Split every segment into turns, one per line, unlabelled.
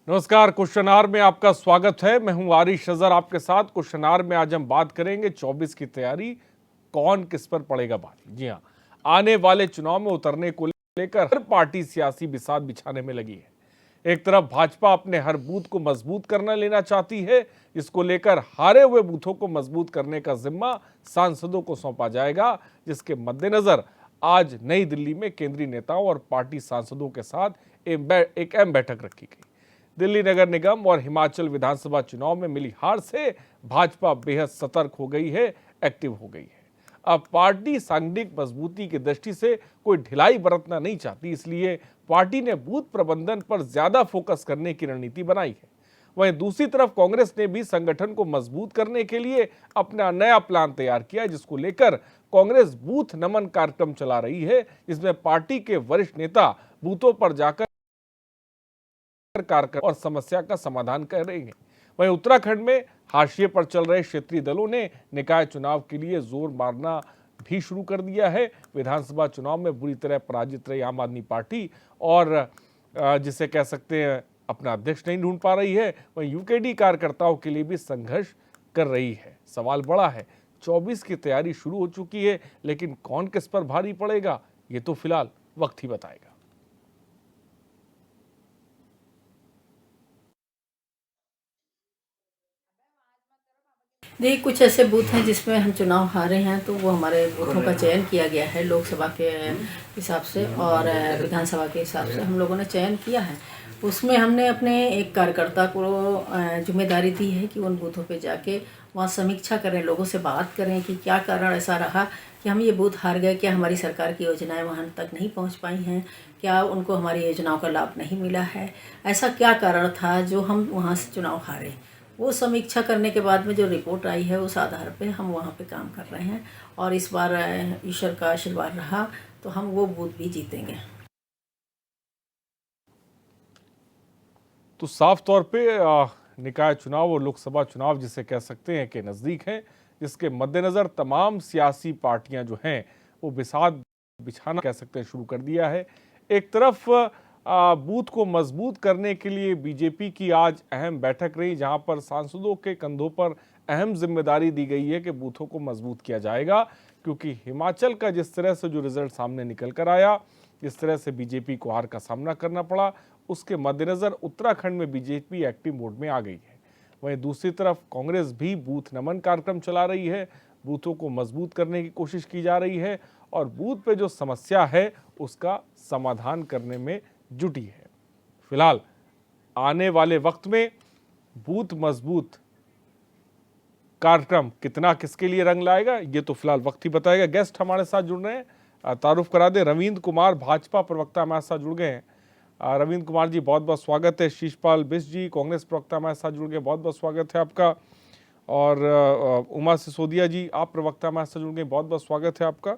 नमस्कार, question our में आपका स्वागत है। मैं हूं आरिश अजहर आपके साथ। क्वेश्चन आवर में आज हम बात करेंगे 24 की तैयारी, कौन किस पर पड़ेगा भारी। जी हां, आने वाले चुनाव में उतरने को लेकर हर पार्टी सियासी बिसात बिछाने में लगी है। एक तरफ भाजपा अपने हर बूथ को मजबूत करना लेना चाहती है, जिसको लेकर हारे हुए बूथों को मजबूत करने का जिम्मा सांसदों को सौंपा जाएगा, जिसके मद्देनजर आज नई दिल्ली में केंद्रीय नेताओं और पार्टी सांसदों के साथ एक अहम बैठक रखी गई। दिल्ली नगर निगम और हिमाचल विधानसभा चुनाव में मिली हार से भाजपा बेहद सतर्क हो गई है, एक्टिव हो गई है। अब पार्टी सांगठनिक मजबूती की दृष्टि से कोई ढिलाई बरतना नहीं चाहती, इसलिए पार्टी ने बूथ प्रबंधन पर ज्यादा फोकस करने की रणनीति बनाई है। वहीं दूसरी तरफ कांग्रेस ने भी संगठन को मजबूत करने के लिए अपना नया प्लान तैयार किया, जिसको लेकर कांग्रेस बूथ नमन कार्यक्रम चला रही है, जिसमें पार्टी के वरिष्ठ नेता बूथों पर जाकर कार्य और समस्या का समाधान कर रही है। वहीं उत्तराखंड में हाशिए पर चल रहे क्षेत्रीय दलों ने निकाय चुनाव के लिए जोर मारना भी शुरू कर दिया है। विधानसभा चुनाव में बुरी तरह पराजित रही आम आदमी पार्टी और जिसे कह सकते हैं अपना अध्यक्ष नहीं ढूंढ पा रही है, वहीं यूकेडी कार्यकर्ताओं के लिए भी संघर्ष कर रही है। सवाल बड़ा है, 24 की तैयारी शुरू हो चुकी है, लेकिन कौन किस पर भारी पड़ेगा ये तो फिलहाल वक्त ही बताएगा।
देखिए, कुछ ऐसे बूथ हैं जिसमें हम चुनाव हारे हैं, तो वो हमारे बूथों का चयन किया गया है लोकसभा के हिसाब से और विधानसभा के हिसाब से हम लोगों ने चयन किया है। उसमें हमने अपने एक कार्यकर्ता को जिम्मेदारी दी है कि उन बूथों पे जाके वहाँ समीक्षा करें, लोगों से बात करें कि क्या कारण ऐसा रहा कि हम ये बूथ हार गए। क्या हमारी सरकार की योजनाएं वहाँ तक नहीं पहुँच पाई हैं? क्या उनको हमारी योजनाओं का लाभ नहीं मिला है? ऐसा क्या कारण था जो हम वहाँ से चुनाव हारे? वो समीक्षा करने के बाद में जो रिपोर्ट आई है उस आधार पे हम वहाँ पे काम कर रहे हैं और इस बार ईश्वर का आशीर्वाद रहा तो हम वो बूथ भी जीतेंगे।
तो साफ तौर पे निकाय चुनाव और लोकसभा चुनाव जिसे कह सकते हैं कि नज़दीक हैं, जिसके मद्देनज़र तमाम सियासी पार्टियां जो हैं वो बिसात बिछाना कह सकते हैं शुरू कर दिया है। एक तरफ बूथ को मजबूत करने के लिए बीजेपी की आज अहम बैठक रही, जहां पर सांसदों के कंधों पर अहम जिम्मेदारी दी गई है कि बूथों को मजबूत किया जाएगा, क्योंकि हिमाचल का जिस तरह से जो रिजल्ट सामने निकल कर आया, जिस तरह से बीजेपी को हार का सामना करना पड़ा, उसके मद्देनजर उत्तराखंड में बीजेपी एक्टिव मोड में आ गई है। वहीं दूसरी तरफ कांग्रेस भी बूथ नमन कार्यक्रम चला रही है, बूथों को मजबूत करने की कोशिश की जा रही है और बूथ पे जो समस्या है उसका समाधान करने में जुटी है। फिलहाल आने वाले वक्त में बूथ मजबूत कार्यक्रम कितना किसके लिए रंग लाएगा ये तो फिलहाल वक्त ही बताएगा। गेस्ट हमारे साथ जुड़ रहे हैं, तारुफ करा दे, रविंद्र कुमार भाजपा प्रवक्ता हमारे साथ जुड़ गए हैं। रविंद्र कुमार जी बहुत बहुत स्वागत है। शीशपाल बिष्ट जी कांग्रेस प्रवक्ता हमारे साथ जुड़ गए, बहुत बहुत स्वागत है आपका। और उमा सिसोदिया जी आप प्रवक्ता हमारे साथ जुड़ गए, बहुत बहुत स्वागत है आपका।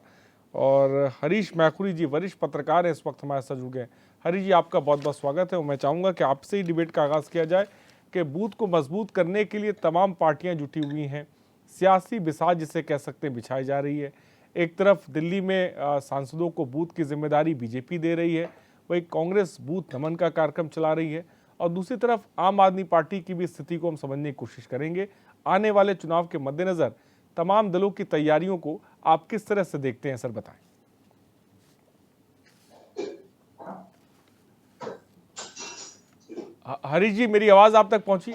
और हरीश मैखुरी जी वरिष्ठ पत्रकार हैं, इस वक्त हमारे साथ जुड़ गए। हरीश जी आपका बहुत बहुत स्वागत है। और मैं चाहूँगा कि आपसे ही डिबेट का आगाज़ किया जाए कि बूथ को मजबूत करने के लिए तमाम पार्टियां जुटी हुई हैं, सियासी बिसात जिसे कह सकते हैं बिछाई जा रही है। एक तरफ दिल्ली में सांसदों को बूथ की जिम्मेदारी बीजेपी दे रही है, वही कांग्रेस बूथ नमन का कार्यक्रम चला रही है, और दूसरी तरफ आम आदमी पार्टी की भी स्थिति को हम समझने की कोशिश करेंगे। आने वाले चुनाव के मद्देनजर तमाम दलों की तैयारियों को आप किस तरह से देखते हैं, सर बताएं। हरीश जी मेरी आवाज आप तक पहुंची?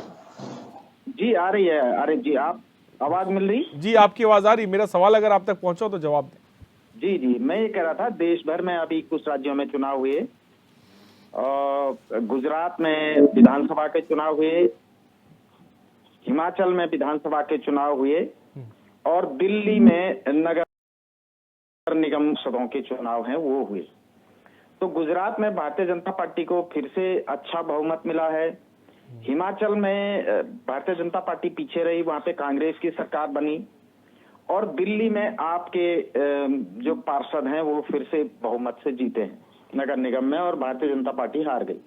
जी आ रही है। अरे जी, आप आवाज मिल रही?
जी आपकी आवाज आ रही। मेरा सवाल अगर आप तक पहुंचा तो जवाब दें।
जी जी, मैं ये कह रहा था, देश भर में अभी कुछ राज्यों में चुनाव हुए, गुजरात में विधानसभा के चुनाव हुए, हिमाचल में विधानसभा के चुनाव हुए और दिल्ली में नगर निगम सभाओं के चुनाव हैं वो हुए। तो गुजरात में भारतीय जनता पार्टी को फिर से अच्छा बहुमत मिला है। हिमाचल में भारतीय जनता पार्टी पीछे रही, वहां पे कांग्रेस की सरकार बनी और दिल्ली में आपके जो पार्षद हैं वो फिर से बहुमत से जीते हैं नगर निगम में और भारतीय जनता पार्टी हार गई।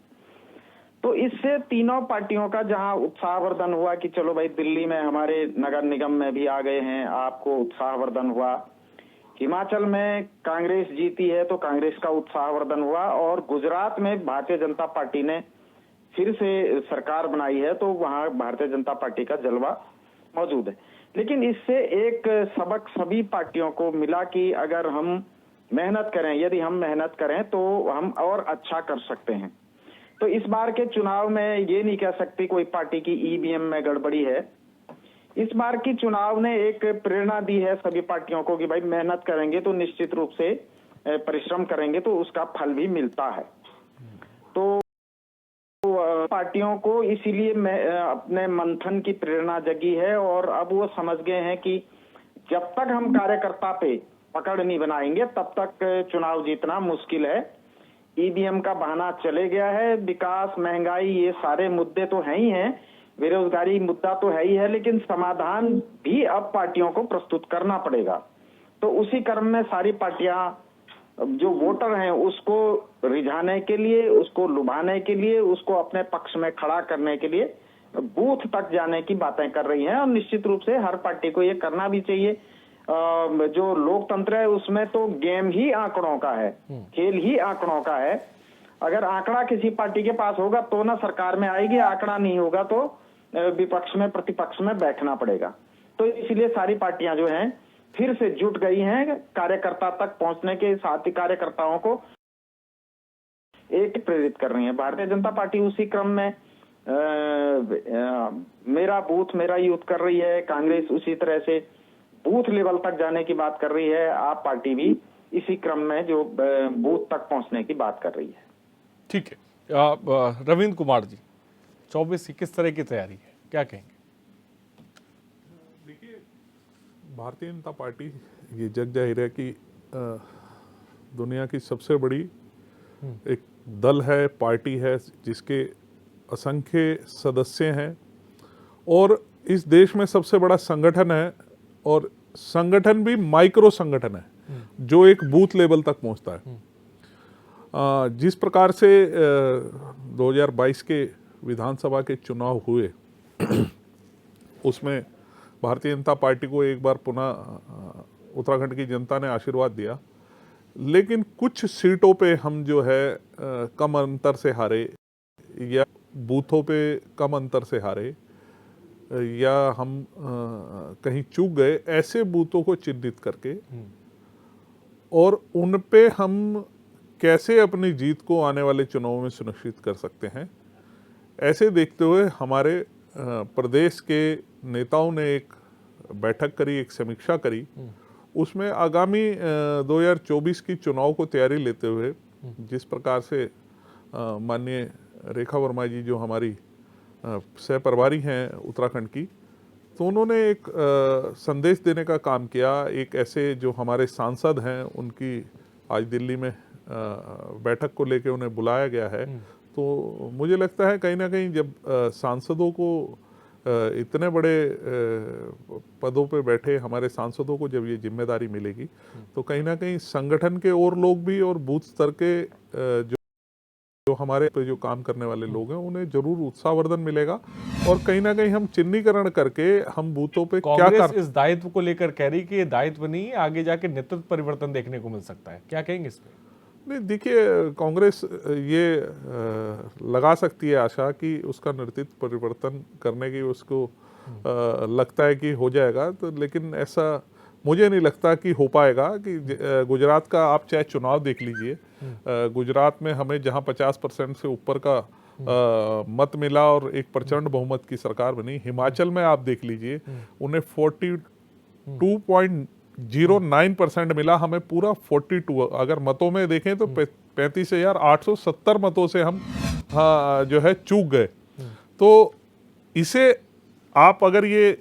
तो इससे तीनों पार्टियों का जहां उत्साहवर्धन हुआ कि चलो भाई दिल्ली में हमारे नगर निगम में भी आ गए हैं, आपको उत्साहवर्धन हुआ। हिमाचल में कांग्रेस जीती है तो कांग्रेस का उत्साहवर्धन हुआ और गुजरात में भारतीय जनता पार्टी ने फिर से सरकार बनाई है, तो वहां भारतीय जनता पार्टी का जलवा मौजूद है। लेकिन इससे एक सबक सभी पार्टियों को मिला कि अगर हम मेहनत करें, यदि हम मेहनत करें तो हम और अच्छा कर सकते हैं। तो इस बार के चुनाव में ये नहीं कह सकती कोई पार्टी की ईवीएम में गड़बड़ी है। इस बार की चुनाव ने एक प्रेरणा दी है सभी पार्टियों को कि भाई मेहनत करेंगे तो निश्चित रूप से, परिश्रम करेंगे तो उसका फल भी मिलता है। तो पार्टियों को इसीलिए अपने मंथन की प्रेरणा जगी है और अब वो समझ गए हैं कि जब तक हम कार्यकर्ता पे पकड़ नहीं बनाएंगे तब तक चुनाव जीतना मुश्किल है। ईवीएम का बहाना चले गया है, विकास, महंगाई, ये सारे मुद्दे तो हैं ही हैं, बेरोजगारी मुद्दा तो है ही है, लेकिन समाधान भी अब पार्टियों को प्रस्तुत करना पड़ेगा। तो उसी क्रम में सारी पार्टियां जो वोटर हैं उसको रिझाने के लिए, उसको लुभाने के लिए, उसको अपने पक्ष में खड़ा करने के लिए बूथ तक जाने की बातें कर रही हैं। और निश्चित रूप से हर पार्टी को ये करना भी चाहिए। जो लोकतंत्र है उसमें तो गेम ही आंकड़ों का है, खेल ही आंकड़ों का है। अगर आंकड़ा किसी पार्टी के पास होगा तो ना सरकार में आएगी, आंकड़ा नहीं होगा तो विपक्ष में, प्रतिपक्ष में बैठना पड़ेगा। तो इसलिए सारी पार्टियां जो हैं फिर से जुट गई हैं कार्यकर्ता तक पहुंचने के साथ ही कार्यकर्ताओं को एक प्रेरित कर रही है। भारतीय जनता पार्टी उसी क्रम में मेरा बूथ मेरा यूथ कर रही है, कांग्रेस उसी तरह से बूथ लेवल तक जाने की बात कर रही है, आप पार्टी भी इसी क्रम में जो बूथ तक पहुंचने की बात कर रही है।
ठीक है, रविंद्र कुमार जी, 24 की किस तरह की तैयारी है, क्या कहेंगे?
देखिए, भारतीय जनता पार्टी ये जग जाहिर है कि दुनिया की सबसे बड़ी एक दल है, पार्टी है, जिसके असंख्य सदस्य हैं और इस देश में सबसे बड़ा संगठन है, और संगठन भी माइक्रो संगठन है जो एक बूथ लेवल तक पहुंचता है। जिस प्रकार से 2022 के विधानसभा के चुनाव हुए उसमें भारतीय जनता पार्टी को एक बार पुनः उत्तराखंड की जनता ने आशीर्वाद दिया, लेकिन कुछ सीटों पे हम जो है कम अंतर से हारे, या बूथों पे कम अंतर से हारे, या हम कहीं चूक गए। ऐसे बूथों को चिन्हित करके और उन पे हम कैसे अपनी जीत को आने वाले चुनावों में सुनिश्चित कर सकते हैं, ऐसे देखते हुए हमारे प्रदेश के नेताओं ने एक बैठक करी, एक समीक्षा करी। उसमें आगामी 2024 की चुनाव को तैयारी लेते हुए जिस प्रकार से माननीय रेखा वर्मा जी जो हमारी सह प्रभारी हैं उत्तराखंड की, तो उन्होंने एक संदेश देने का काम किया। एक ऐसे जो हमारे सांसद हैं उनकी आज दिल्ली में बैठक को लेकर उन्हें बुलाया गया है। तो मुझे लगता है कहीं ना कहीं जब सांसदों को इतने बड़े पदों पे बैठे हमारे सांसदों को जब ये जिम्मेदारी मिलेगी तो कहीं ना कहीं संगठन के और लोग भी और बूथ स्तर के जो हमारे पे जो काम करने वाले लोग हैं उन्हें जरूर उत्साहवर्धन मिलेगा, और कहीं ना कहीं हम चिन्हीकरण करके हम बूथों पे क्या कर।
इस दायित्व को लेकर कह रही कि ये दायित्व नहीं है, आगे जाके नेतृत्व परिवर्तन देखने को मिल सकता है, क्या कहेंगे इस पे?
नहीं, देखिए, कांग्रेस ये लगा सकती है आशा कि उसका नेतृत्व परिवर्तन करने की उसको लगता है कि हो जाएगा, तो लेकिन ऐसा मुझे नहीं लगता कि हो पाएगा। कि गुजरात का आप चाहे चुनाव देख लीजिए, गुजरात में हमें जहां 50% से ऊपर का मत मिला और एक प्रचंड बहुमत की सरकार बनी। हिमाचल में आप देख लीजिए, उन्हें 42.09% मिला, हमें पूरा 42। अगर मतों में देखें तो 35,870 मतों से हम जो है चूक गए। तो इसे आप अगर ये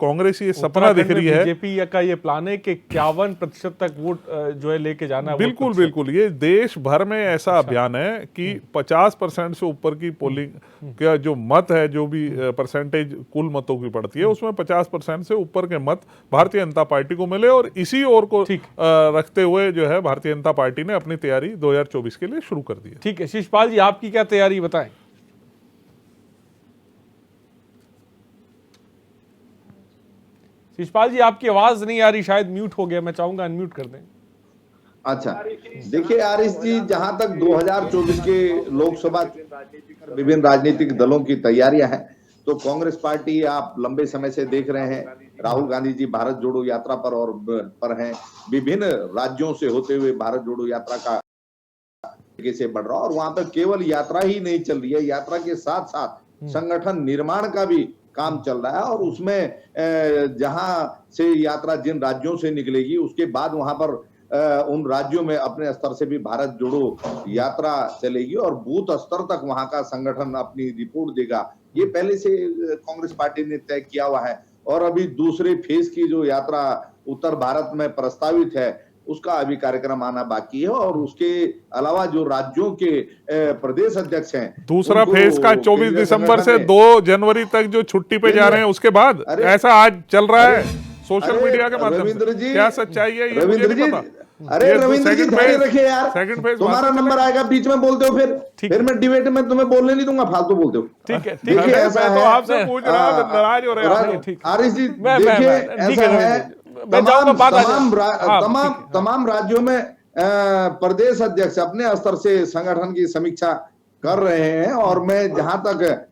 कांग्रेस ये सपना दिख रही है,
बीजेपी का ये प्लान है कि 51% तक वोट जो है लेके जाना है।
बिल्कुल बिल्कुल, ये देश भर में ऐसा अभियान है कि 50% से ऊपर की पोलिंग का जो मत है, जो भी परसेंटेज कुल मतों की पड़ती है, उसमें 50% से ऊपर के मत भारतीय जनता पार्टी को मिले। और इसी ओर को रखते हुए जो है भारतीय जनता पार्टी ने अपनी तैयारी 2024 के लिए शुरू कर दी है।
ठीक है, शिषपाल जी, आपकी क्या तैयारी बताएं? शिषपाल जी, आपकी आवाज नहीं आ रही, शायद म्यूट हो गया, मैं चाहूंगा अनम्यूट कर दें।
अच्छा, देखिए आरिश जी, जहां तक 2024 के लोकसभा विभिन्न राजनीतिक दलों की तैयारियां हैं, तो कांग्रेस पार्टी आप लंबे समय से देख रहे हैं, राहुल गांधी जी भारत जोड़ो यात्रा पर हैं, विभिन्न राज्यों से होते हुए भारत जोड़ो यात्रा का से बढ़ रहा, और वहां पर केवल यात्रा ही नहीं चल रही है, यात्रा के साथ साथ संगठन निर्माण का भी काम चल रहा है। और उसमें जहां से यात्रा जिन राज्यों से निकलेगी, उसके बाद वहां पर उन राज्यों में अपने स्तर से भी भारत जोड़ो यात्रा चलेगी और बूथ स्तर तक वहां का संगठन अपनी रिपोर्ट देगा। ये पहले से कांग्रेस पार्टी ने तय किया हुआ है। और अभी दूसरे फेज की जो यात्रा उत्तर भारत में प्रस्तावित है, उसका अभी कार्यक्रम आना बाकी है। और उसके अलावा जो राज्यों के प्रदेश अध्यक्ष हैं,
दूसरा फेज का 24 दिसंबर से 2 जनवरी तक जो छुट्टी पे जा रहे हैं, उसके बाद ऐसा आज चल रहा है सोशल मीडिया के माध्यम से। क्या सच्चाई है ये मुझे नहीं पता।
अरे रविंद्र जी, धैर्य रखिए यार,
सेकंड फेज
तुम्हारा नंबर आएगा, बीच में बोलते हो फिर मैं डिबेट में तुम्हें बोलने नहीं दूंगा, फालतू बोलते हो।
ठीक है,
देखिए ऐसा है,
आपसे पूछ रहा हूं, नाराज हो रहे हैं। ठीक है
आरिश जी, देखिए ऐसा है, तमाम राज्यों में प्रदेश अध्यक्ष अपने स्तर से संगठन की समीक्षा कर रहे हैं। और मैं जहां तक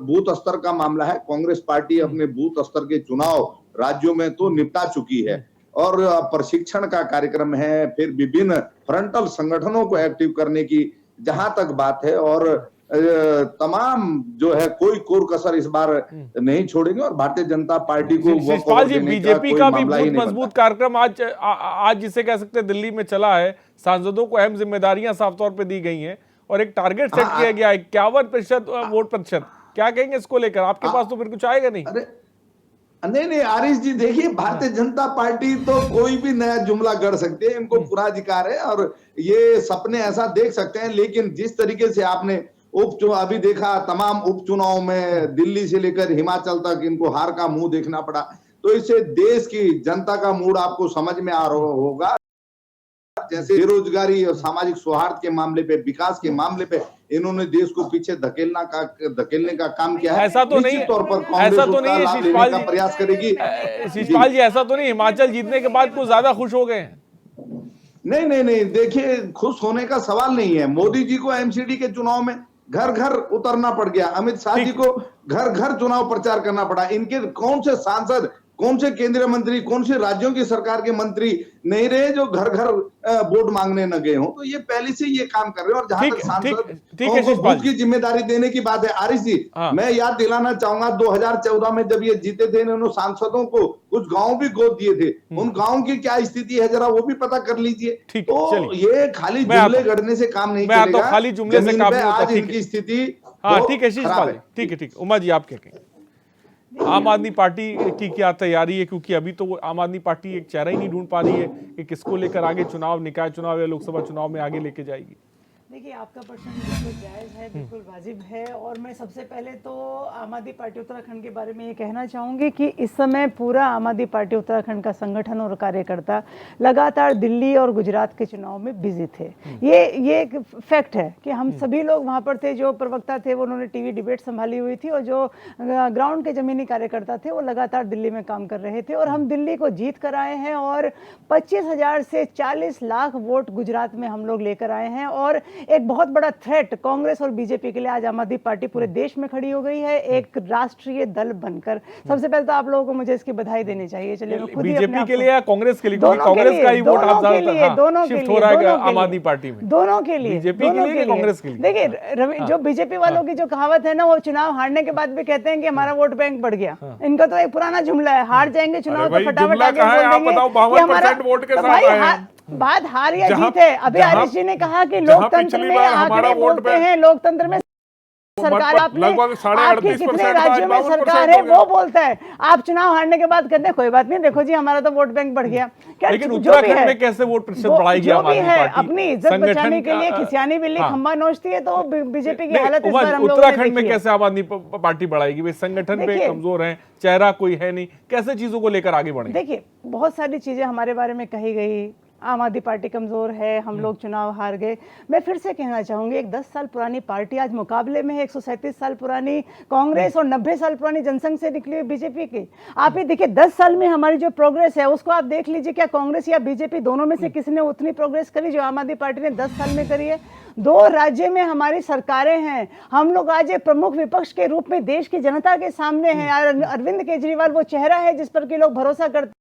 बूथ स्तर का मामला है, कांग्रेस पार्टी अपने बूथ स्तर के चुनाव राज्यों में तो निपटा चुकी है और प्रशिक्षण का कार्यक्रम है, फिर विभिन्न फ्रंटल संगठनों को एक्टिव करने की जहां तक बात है, और तमाम जो है कोई कोर कसर इस बार नहीं छोड़ेंगे। और भारतीय जनता पार्टी को
शिषपाल जी, बीजेपी का भी बहुत मजबूत कार्यक्रम आज जिसे कह सकते हैं दिल्ली में चला है। सांसदों को अहम जिम्मेदारियां साफ तौर पे दी गई हैं और एक टारगेट सेट किया गया है 51% वोट प्रतिशत। क्या कहेंगे इसको लेकर? आपके पास तो फिर कुछ आएगा नहीं।
नहीं आरिश जी, देखिए भारतीय जनता पार्टी तो कोई भी नया जुमला गढ़ सकते हैं, इनको पूरा अधिकार है और ये सपने ऐसा देख सकते हैं। लेकिन जिस तरीके से आपने उपचुनाव अभी देखा, तमाम उपचुनाव में दिल्ली से लेकर हिमाचल तक इनको हार का मुंह देखना पड़ा, तो इससे देश की जनता का मूड आपको समझ में आ रहा होगा। जैसे बेरोजगारी और सामाजिक सौहार्द के मामले पे, विकास के मामले पे इन्होंने देश को पीछे धकेलने का काम किया है।
ऐसा तो नहीं,
तौर पर
ऐसा तो नहीं है शिषपाल जी,
प्रयास करेगी।
शिषपाल जी, ऐसा तो नहीं हिमाचल जीतने के बाद कुछ ज्यादा खुश हो गए हैं?
नहीं, देखिए खुश होने का सवाल नहीं है। मोदी जी को एमसीडी के चुनाव में घर घर उतरना पड़ गया, अमित शाह जी को घर घर चुनाव प्रचार करना पड़ा। इनके कौन से सांसद, कौन से केंद्रीय मंत्री, कौन से राज्यों की सरकार के मंत्री नहीं रहे जो घर घर वोट मांगने न गए हों? तो ये पहले से ये काम कर रहे हैं। और जहां तक सांसद को की जिम्मेदारी देने की बात है, आरिश जी, मैं याद दिलाना चाहूंगा 2014 में जब ये जीते थे, इन्होंने सांसदों को कुछ गांव भी गोद दिए थे। उन गांव की क्या स्थिति है जरा वो भी पता कर लीजिए। तो ये खाली जुमले गढ़ने से काम नहीं चलेगा,
खाली जुमले से काम नहीं होता।
आज इनकी स्थिति
ठीक है शिषपाल जी, ठीक है। उमा जी, आप क्या कहेंगे? आम आदमी पार्टी की क्या तैयारी है? क्योंकि अभी तो आम आदमी पार्टी एक चेहरा ही नहीं ढूंढ पा रही है कि किसको लेकर आगे चुनाव, निकाय चुनाव या लोकसभा चुनाव में आगे लेके जाएगी।
देखिए, आपका प्रश्न बिल्कुल जायज़ है, बिल्कुल वाजिब है। और मैं सबसे पहले तो आम आदमी पार्टी उत्तराखंड के बारे में ये कहना चाहूँगी कि इस समय पूरा आम आदमी पार्टी उत्तराखंड का संगठन और कार्यकर्ता लगातार दिल्ली और गुजरात के चुनाव में बिजी थे। ये एक फैक्ट है कि हम सभी लोग वहाँ पर थे। जो प्रवक्ता थे वो उन्होंने टीवी डिबेट संभाली हुई थी, और जो ग्राउंड के ज़मीनी कार्यकर्ता थे वो लगातार दिल्ली में काम कर रहे थे। और हम दिल्ली को जीत कर आए हैं और 25,000 से 40 लाख वोट गुजरात में हम लोग लेकर आए हैं। और एक बहुत बड़ा थ्रेट कांग्रेस और बीजेपी के लिए आज आम आदमी पार्टी पूरे देश में खड़ी हो गई है, एक राष्ट्रीय दल बनकर। सबसे पहले तो आप लोगों को मुझे इसकी बधाई देनी चाहिए। चलिए,
बीजेपी के लिए या कांग्रेस के लिए? कांग्रेस का ही वोट
दोनों
शिफ्ट हो रहा है आम आदमी पार्टी में।
दोनों के लिए,
बीजेपी के लिए, कांग्रेस के लिए।
देखिए, जो बीजेपी वालों की जो कहावत है ना, वो चुनाव हारने के बाद भी कहते हैं कि हमारा वोट बैंक बढ़ गया। इनका तो एक पुराना जुमला है, हार जाएंगे चुनाव तो फटाफट आगे बोल देंगे बात हार या जीत है। अभी आरिश जी ने कहा कि लोकतंत्र में आंकड़े बोलते हैं, लोकतंत्र में सरकार आपकी कितने राज्यों में सरकार है वो बोलता है। आप चुनाव हारने के बाद कहते हैं कोई बात नहीं, देखो जी हमारा तो वोट बैंक बढ़ गया।
लेकिन उत्तराखंड में कैसे वोट प्रतिशत बढ़ाएगी आम आदमी पार्टी?
अपनी इज्जत बचाने के लिए खिसियानी बिल्ली खंबा नोचती है, तो बीजेपी की हालत इस बार हम लोगों ने
उत्तराखंड में कैसे आम आदमी पार्टी बढ़ाएगी? वे संगठन पे कमजोर है, चेहरा कोई है नहीं, कैसे चीजों को लेकर आगे बढ़े?
देखिए, बहुत सारी चीजें हमारे बारे में कही गई, आम आदमी पार्टी कमज़ोर है, हम लोग चुनाव हार गए। मैं फिर से कहना चाहूँगी, एक 10 साल पुरानी पार्टी आज मुकाबले में है 137 साल पुरानी कांग्रेस और 90 साल पुरानी जनसंघ से निकली हुई बीजेपी की। आप ये देखिए 10 साल में हमारी जो प्रोग्रेस है उसको आप देख लीजिए, क्या कांग्रेस या बीजेपी दोनों में से किसी ने उतनी प्रोग्रेस करी जो आम आदमी पार्टी ने 10 साल में करी है? 2 राज्य में हमारी सरकारें हैं, हम लोग आज एक प्रमुख विपक्ष के रूप में देश की जनता के सामने हैं। अरविंद केजरीवाल वो चेहरा है जिस पर कि लोग भरोसा करते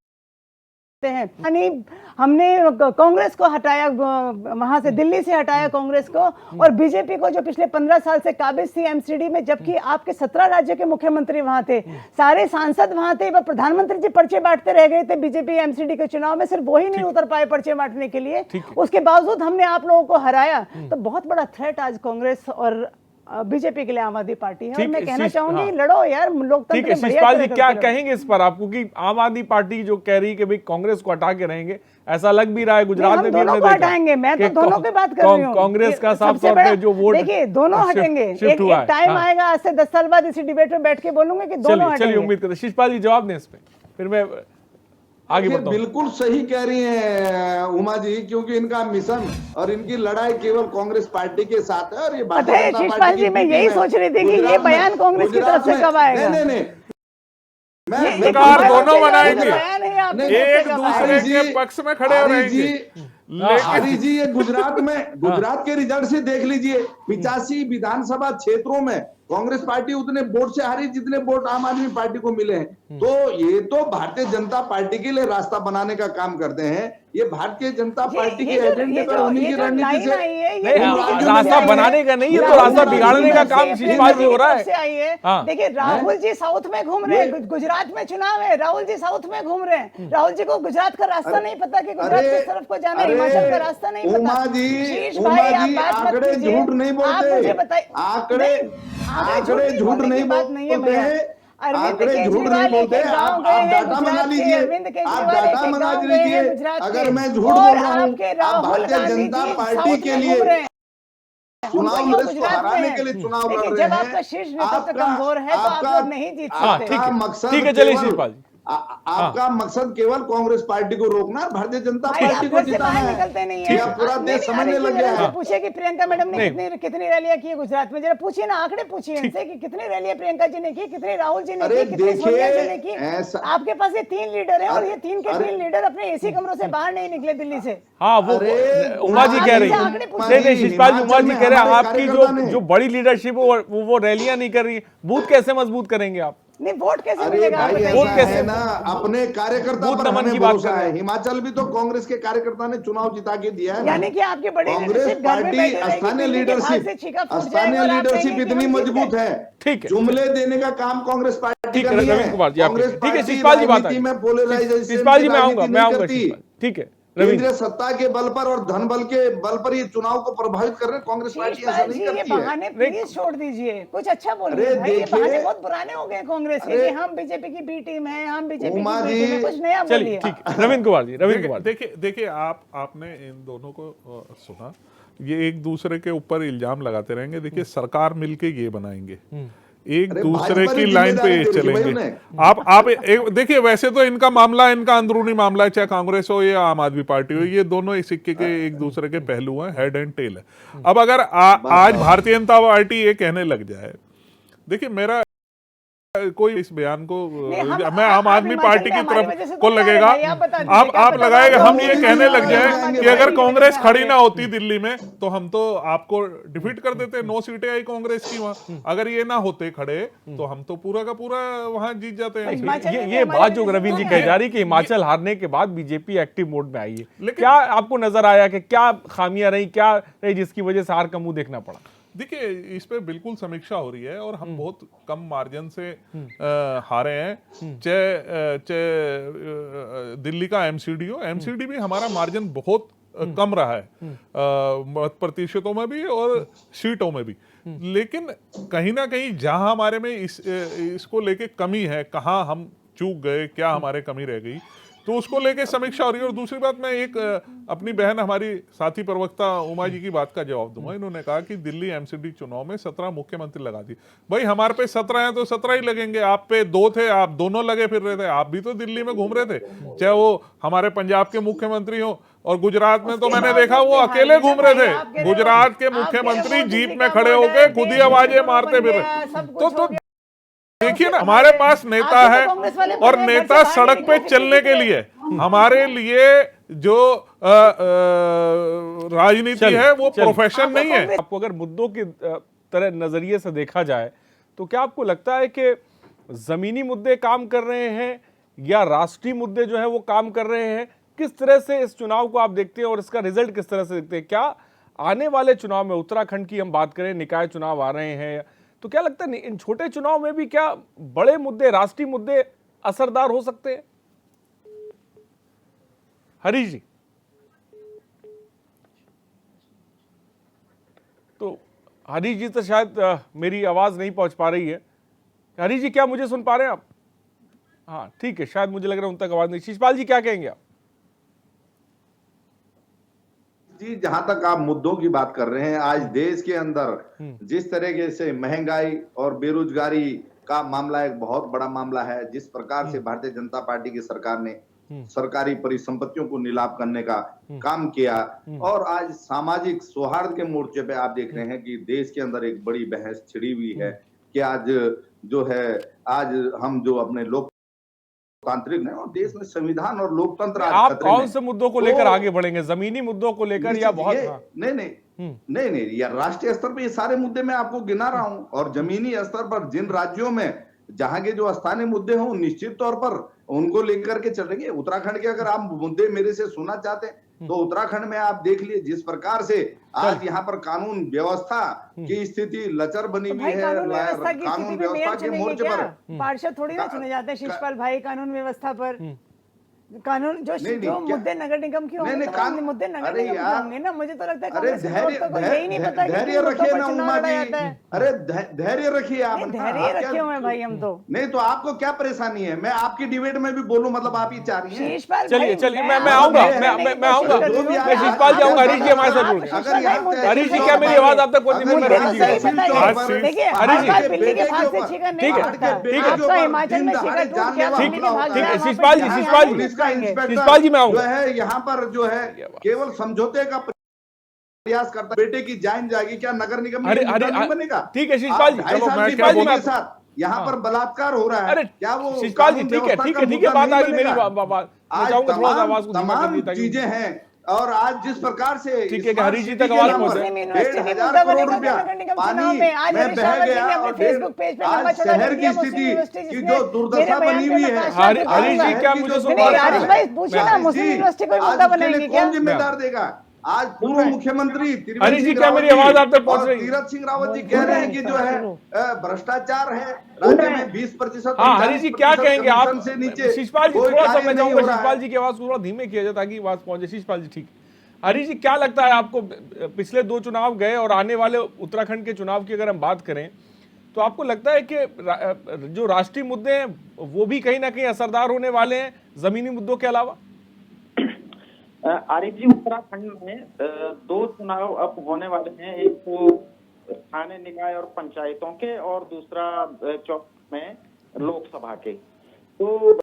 हैं। यानी हमने कांग्रेस को हटाया, वहां से दिल्ली से हटाया कांग्रेस को, और बीजेपी को जो पिछले 15 साल से काबिज थी एमसीडी में, जबकि आपके 17 राज्य के मुख्यमंत्री वहां थे, सारे सांसद वहां थे, प्रधानमंत्री जी पर्चे बांटते रह गए थे बीजेपी एमसीडी के चुनाव में, सिर्फ वही नहीं उतर पाए पर्चे बांटने के लिए। उसके बावजूद हमने आप लोगों को हराया। तो बहुत बड़ा थ्रेट आज कांग्रेस और बीजेपी के लिए आम आदमी पार्टी है। और मैं कहना चाहूंगी लड़ो यार, लोकतंत्र
ठीक है। शिषपाल जी क्या कहेंगे इस पर आप, क्योंकि आम आदमी पार्टी जो कह रही है कि भाई कांग्रेस को हटा के रहेंगे, ऐसा लग भी रहा है गुजरात में भी
दोनों को हटाएंगे। मैं तो दोनों की बात कर रही हूँ।
कांग्रेस का साफ तौर पे जो वोट,
देखिए दोनों हटेंगे। एक टाइम आएगा, आज से 10 साल बाद इसी डिबेट में बैठ के बोलूंगे कि दोनों हटेंगे।
चलिए उम्मीद करते। शिषपाल जी जवाब दें इस पे, फिर मैं आगे बढ़ता हूं।
बिल्कुल सही कह रही हैं उमा जी, क्योंकि इनका मिशन और इनकी लड़ाई केवल कांग्रेस पार्टी के साथ है। और ये
पता है शिषपाल जी, मैं यही सोच रही थी कि ये बयान कांग्रेस की तरफ से कब आएगा।
नहीं,
सरकार दोनों बनाएंगे,
एक
दूसरे के पक्ष में खड़े हो रहेंगे।
हरी जी, ये गुजरात के रिजल्ट से देख लीजिए, 85 विधानसभा क्षेत्रों में कांग्रेस पार्टी उतने वोट से हारी जितने वोट आम आदमी पार्टी को मिले हैं। तो ये तो भारतीय जनता पार्टी के लिए रास्ता बनाने का काम करते हैं। ये भारतीय जनता पार्टी के एजेंडे पर उन्हीं की रणनीति से
रास्ता बनाने का नहीं, ये तो रास्ता बिगाड़ने का काम शिषपाल जी हो रहा है।
देखिए राहुल जी साउथ में घूम रहे हैं, गुजरात में चुनाव है, राहुल जी साउथ में घूम रहे हैं। राहुल जी को गुजरात का रास्ता नहीं पता कि गुजरात किस तरफ को जाना है, हिमाचल का रास्ता नहीं पता।
उमा जी आंकड़े झूठ नहीं बोलते, आंकड़े झूठ नहीं बोलते हैं, आंकड़े झूठ नहीं बोलते। आप डाटा मंगा लीजिए, आप डाटा मंगा लीजिए। अगर मैं झूठ बोल रहा हूँ, आप भारतीय जनता पार्टी के लिए चुनाव लड़े, इसको हराने के लिए चुनाव लड़ रहे हैं।
जब आपका शीर्ष नेतृत्व कमजोर है तो आप लोग नहीं जीत सकते।
आपका मकसद,
ठीक है, चलिए शिषपाल जी,
आपका मकसद केवल कांग्रेस पार्टी को रोकना, भारतीय जनता पार्टी को जिताना है।
निकलते नहीं
है। पूरा देश समझने लग गया है।
पूछिए कि प्रियंका मैडम ने कितनी रैलियां की है गुजरात में, जरा पूछिए ना, आंकड़े पूछिए इनसे कि कितनी रैलियां प्रियंका जी ने की, कितनी राहुल जी ने की, कितनी सोनिया जी ने की। आपके पास ये 3 लीडर है और ये 3 के 3 लीडर अपने एसी कमरों से बाहर नहीं निकले दिल्ली से।
हाँ वो उमा जी कह रही है, नहीं शिषपाल जी, उमा जी कह रहे हैं आपकी जो बड़ी लीडरशिप वो रैलियां नहीं कर रही, बूथ कैसे मजबूत करेंगे आप?
नहीं वोट कैसे मिलेगा?
वोट कैसे ना, अपने कार्यकर्ता पर हमें भरोसा है। हिमाचल भी तो कांग्रेस के कार्यकर्ता ने चुनाव जिता के दिया है।
यानी कि आपके बड़े
कांग्रेस पार्टी स्थानीय लीडरशिप इतनी मजबूत है,
ठीक है,
जुमले देने का काम कांग्रेस पार्टी का नहीं है।
कांग्रेस ठीक है शिषपाल जी, बात
में पोलराइजेशन,
शिषपाल जी मैं आऊंगा ठीक है,
केंद्रीय सत्ता के बल पर और धन बल के बल पर ये चुनाव को प्रभावित कर रहे हैं। कांग्रेस पार्टी ऐसा नहीं करती है।
बहाने प्लीज छोड़ दीजिए, कुछ अच्छा बोलिए भाई। ये बहाने बहुत पुराने हो गए कांग्रेस के कि हम बीजेपी की बी टीम है, हम बीजेपी की बी टीम है, कुछ नया बोलिए।
ठीक है, रविंद्र कुमार जी,
देखिए आपने इन दोनों को सुना, ये एक दूसरे के ऊपर इल्जाम लगाते रहेंगे। देखिए सरकार मिलके ये बनाएंगे, एक दूसरे की लाइन पे ये चलेंगे। आप देखिए, वैसे तो इनका मामला, इनका अंदरूनी मामला है, चाहे कांग्रेस हो या आम आदमी पार्टी हो, ये दोनों इस सिक्के के एक दूसरे के पहलू हैं, हेड एंड टेल है। अब अगर आज भारतीय जनता पार्टी ये कहने लग जाए, देखिए मेरा कोई इस बयान को मैं आम आदमी पार्टी की तरफ को लगेगा, आप लगाएगा, हम ये कहने लग जाए कि अगर कांग्रेस खड़ी ना होती दिल्ली में तो हम तो आपको डिफीट कर देते, 9 सीटें आई कांग्रेस की वहां। अगर ये ना होते खड़े तो हम तो पूरा का पूरा वहां जीत जाते हैं।
ये बात जो रविंद्र जी कह जा रही कि हिमाचल हारने के बाद बीजेपी एक्टिव मोड में आई है, क्या आपको नजर आया कि क्या खामियां रही, क्या रही जिसकी वजह से हार का मुंह देखना पड़ा?
देखिए इस पे बिल्कुल समीक्षा हो रही है और हम बहुत कम मार्जिन से हारे हैं। चाहे दिल्ली का एमसीडी हो, एमसीडी भी हमारा मार्जिन बहुत कम रहा है, प्रतिशतों में भी और सीटों में भी। लेकिन कहीं ना कहीं जहां हमारे में इसको लेके कमी है, कहाँ हम चूक गए, क्या हमारे कमी रह गई, तो उसको लेके समीक्षा हो रही है। और दूसरी बात, मैं एक अपनी बहन हमारी साथी प्रवक्ता उमा जी की बात का जवाब दूंगा। इन्होंने कहा कि दिल्ली एमसीडी चुनाव में 17 मुख्यमंत्री लगा दी। भाई हमारे पे 17 हैं तो 17 ही लगेंगे। आप पे 2 थे, आप दोनों लगे फिर रहे थे। आप भी तो दिल्ली में घूम रहे थे, चाहे वो हमारे पंजाब के मुख्यमंत्री हो, और गुजरात में तो मैंने देखा वो अकेले घूम रहे थे। गुजरात के मुख्यमंत्री जीप में खड़े होके खुद ही आवाजें मारते फिर तो देखिए ना, हमारे पास नेता है और नेता सड़क पे चलने के लिए, हमारे लिए जो राजनीति है वो प्रोफेशन नहीं है।
आपको अगर मुद्दों की तरह नजरिए से देखा जाए तो क्या आपको लगता है कि जमीनी मुद्दे काम कर रहे हैं या राष्ट्रीय मुद्दे जो है वो काम कर रहे हैं? किस तरह से इस चुनाव को आप देखते हैं और इसका रिजल्ट किस तरह से देखते हैं? क्या आने वाले चुनाव में, उत्तराखंड की हम बात करें, निकाय चुनाव आ रहे हैं, तो क्या लगता है इन छोटे चुनाव में भी क्या बड़े मुद्दे, राष्ट्रीय मुद्दे असरदार हो सकते हैं? हरीश जी, तो हरीश जी तो शायद मेरी आवाज नहीं पहुंच पा रही है। हरीश जी, क्या मुझे सुन पा रहे हैं आप? हाँ ठीक है, शायद मुझे लग रहा है उन तक आवाज नहीं। शिषपाल जी क्या कहेंगे आप?
जी, जहां तक आप मुद्दों की बात कर रहे हैं, आज देश के अंदर जिस तरीके से महंगाई और बेरोजगारी का मामला एक बहुत बड़ा मामला है, जिस प्रकार से भारतीय जनता पार्टी की सरकार ने सरकारी परिसंपत्तियों को नीलाम करने का काम किया, और आज सामाजिक सौहार्द के मोर्चे पे आप देख रहे हैं कि देश के अंदर एक बड़ी बहस छिड़ी हुई है कि आज जो है, आज हम जो अपने लोकतांत्रिक ने और देश में संविधान और लोकतंत्र
आप कौन से मुद्दों को लेकर आगे बढ़ेंगे? जमीनी मुद्दों को लेकर या बहुत?
नहीं, यार राष्ट्रीय स्तर पे ये सारे मुद्दे मैं आपको गिना रहा हूं, और जमीनी स्तर पर जिन राज्यों में जहां के जो स्थानीय मुद्दे हों, निश्चित तौर पर उनको लेकर के चलेंगे। उत्तराखंड के अगर आप मुद्दे मेरे से सुनना चाहते हैं तो उत्तराखंड में आप देख लिए जिस प्रकार से आज यहाँ पर कानून व्यवस्था की स्थिति लचर बनी हुई है।
कानून व्यवस्था के मोर्चे पर पार्षद थोड़ी ना चुने जाते हैं शिषपाल भाई। कानून व्यवस्था पर कानून जो मुद्दे नगर निगम के होंगे, तो मुद्दे नगर निगम के होंगे ना। मुझे तो लगता है
अरे धैर्य रखिए ना उमा जी, अरे धैर्य रखिए आप।
धैर्य रखे हुए हैं भाई हम तो।
नहीं तो आपको क्या परेशानी है? मैं आपकी डिबेट में भी बोलूं, मतलब आप ही चाह रही हैं।
चलिए मैं आऊंगा, मैं आऊंगा, मैं शिषपाल जी आऊंगा। हरीश जी हमारे साथ जुड़ गए। हरीश जी, क्या मेरी आवाज आप तक पहुंची? हरीश जी, ठीक है, शिषपाल जी मैं आऊंगा।
यहाँ पर जो है केवल समझौते का प्रयास करता, बेटे की जान जाएगी क्या नगर निगम में बनेगा?
ठीक है शिषपाल जी, चलो मैं
के साथ यहाँ पर बलात्कार हो रहा है, क्या वो
शिषपाल जी? ठीक है, बात आ गई मेरी।
आज तमाम चीजें हैं, और आज जिस प्रकार से
ठीक है, हरीश जी तक आवाज पहुंचे।
1,500 करोड़ रुपया पानी में बह गया, और आज शहर की स्थिति की जो दुर्दशा बनी हुई है।
हरीश जी, क्या मुझे सुन पा रहे हैं?
कौन जिम्मेदार देगा? आज पूर्व मुख्यमंत्री
हरीश जी, क्या मेरी आवाज आप तक पहुंच रही है?
तीरथ सिंह रावत जी कह रहे हैं कि जो है भ्रष्टाचार है राज्य में 20%।
हाँ हरीश जी, क्या कहेंगे आप?
से नीचे
शिषपाल जी, थोड़ा सा मैं चाहूंगा शिषपाल जी की आवाज थोड़ा धीमे किया जाए ताकि आवाज पहुंचे। शिषपाल जी ठीक। हरीश जी, क्या लगता है आपको, पिछले 2 चुनाव गए और आने वाले उत्तराखंड के चुनाव की अगर हम बात करें तो आपको लगता है कि जो राष्ट्रीय मुद्दे हैं वो भी कहीं ना कहीं असरदार होने वाले हैं जमीनी मुद्दों के अलावा?
आरिफ जी, उत्तराखंड में 2 चुनाव अब होने वाले हैं। एक तो स्थानीय निकाय और पंचायतों के, और दूसरा 24 में लोकसभा के। तो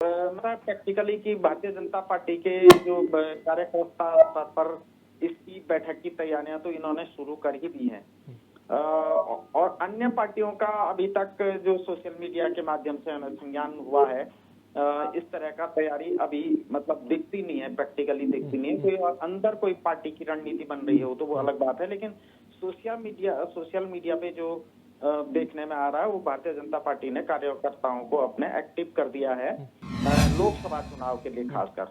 मतलब प्रैक्टिकली की भारतीय जनता पार्टी के जो कार्यकर्ता स्तर पर इसकी बैठक की तैयारियां तो इन्होंने शुरू कर ही दी हैं, और अन्य पार्टियों का अभी तक जो सोशल मीडिया के माध्यम से अनुसंधान हुआ है, इस तरह का तैयारी अभी मतलब दिखती नहीं है, प्रैक्टिकली दिखती नहीं है। कोई अंदर कोई पार्टी की रणनीति बन रही हो तो वो अलग बात है, लेकिन सोशल मीडिया पे जो देखने में आ रहा है वो भारतीय जनता पार्टी ने कार्यकर्ताओं को अपने एक्टिव कर दिया है लोकसभा चुनाव के लिए खासकर।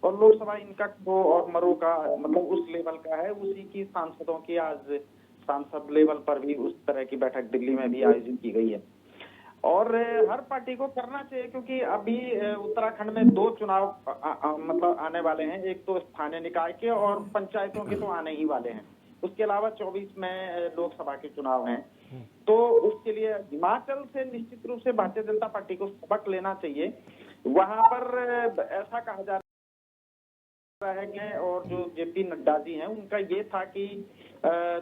और लोकसभा इनका वो और मरो का मतलब उस लेवल का है, उसी की सांसदों की आज सांसद लेवल पर भी उस तरह की बैठक दिल्ली में भी आयोजित की गई है। और हर पार्टी को करना चाहिए, क्योंकि अभी उत्तराखंड में 2 चुनाव मतलब आने वाले हैं। एक तो स्थानीय निकाय के और पंचायतों के तो आने ही वाले हैं। उसके अलावा 24 में लोकसभा के चुनाव हैं। तो उसके लिए हिमाचल से निश्चित रूप से भारतीय जनता पार्टी को सबक लेना चाहिए वहां पर ऐसा कहा जा रहा है कि, और जो जेपी नड्डा जी हैं उनका ये था कि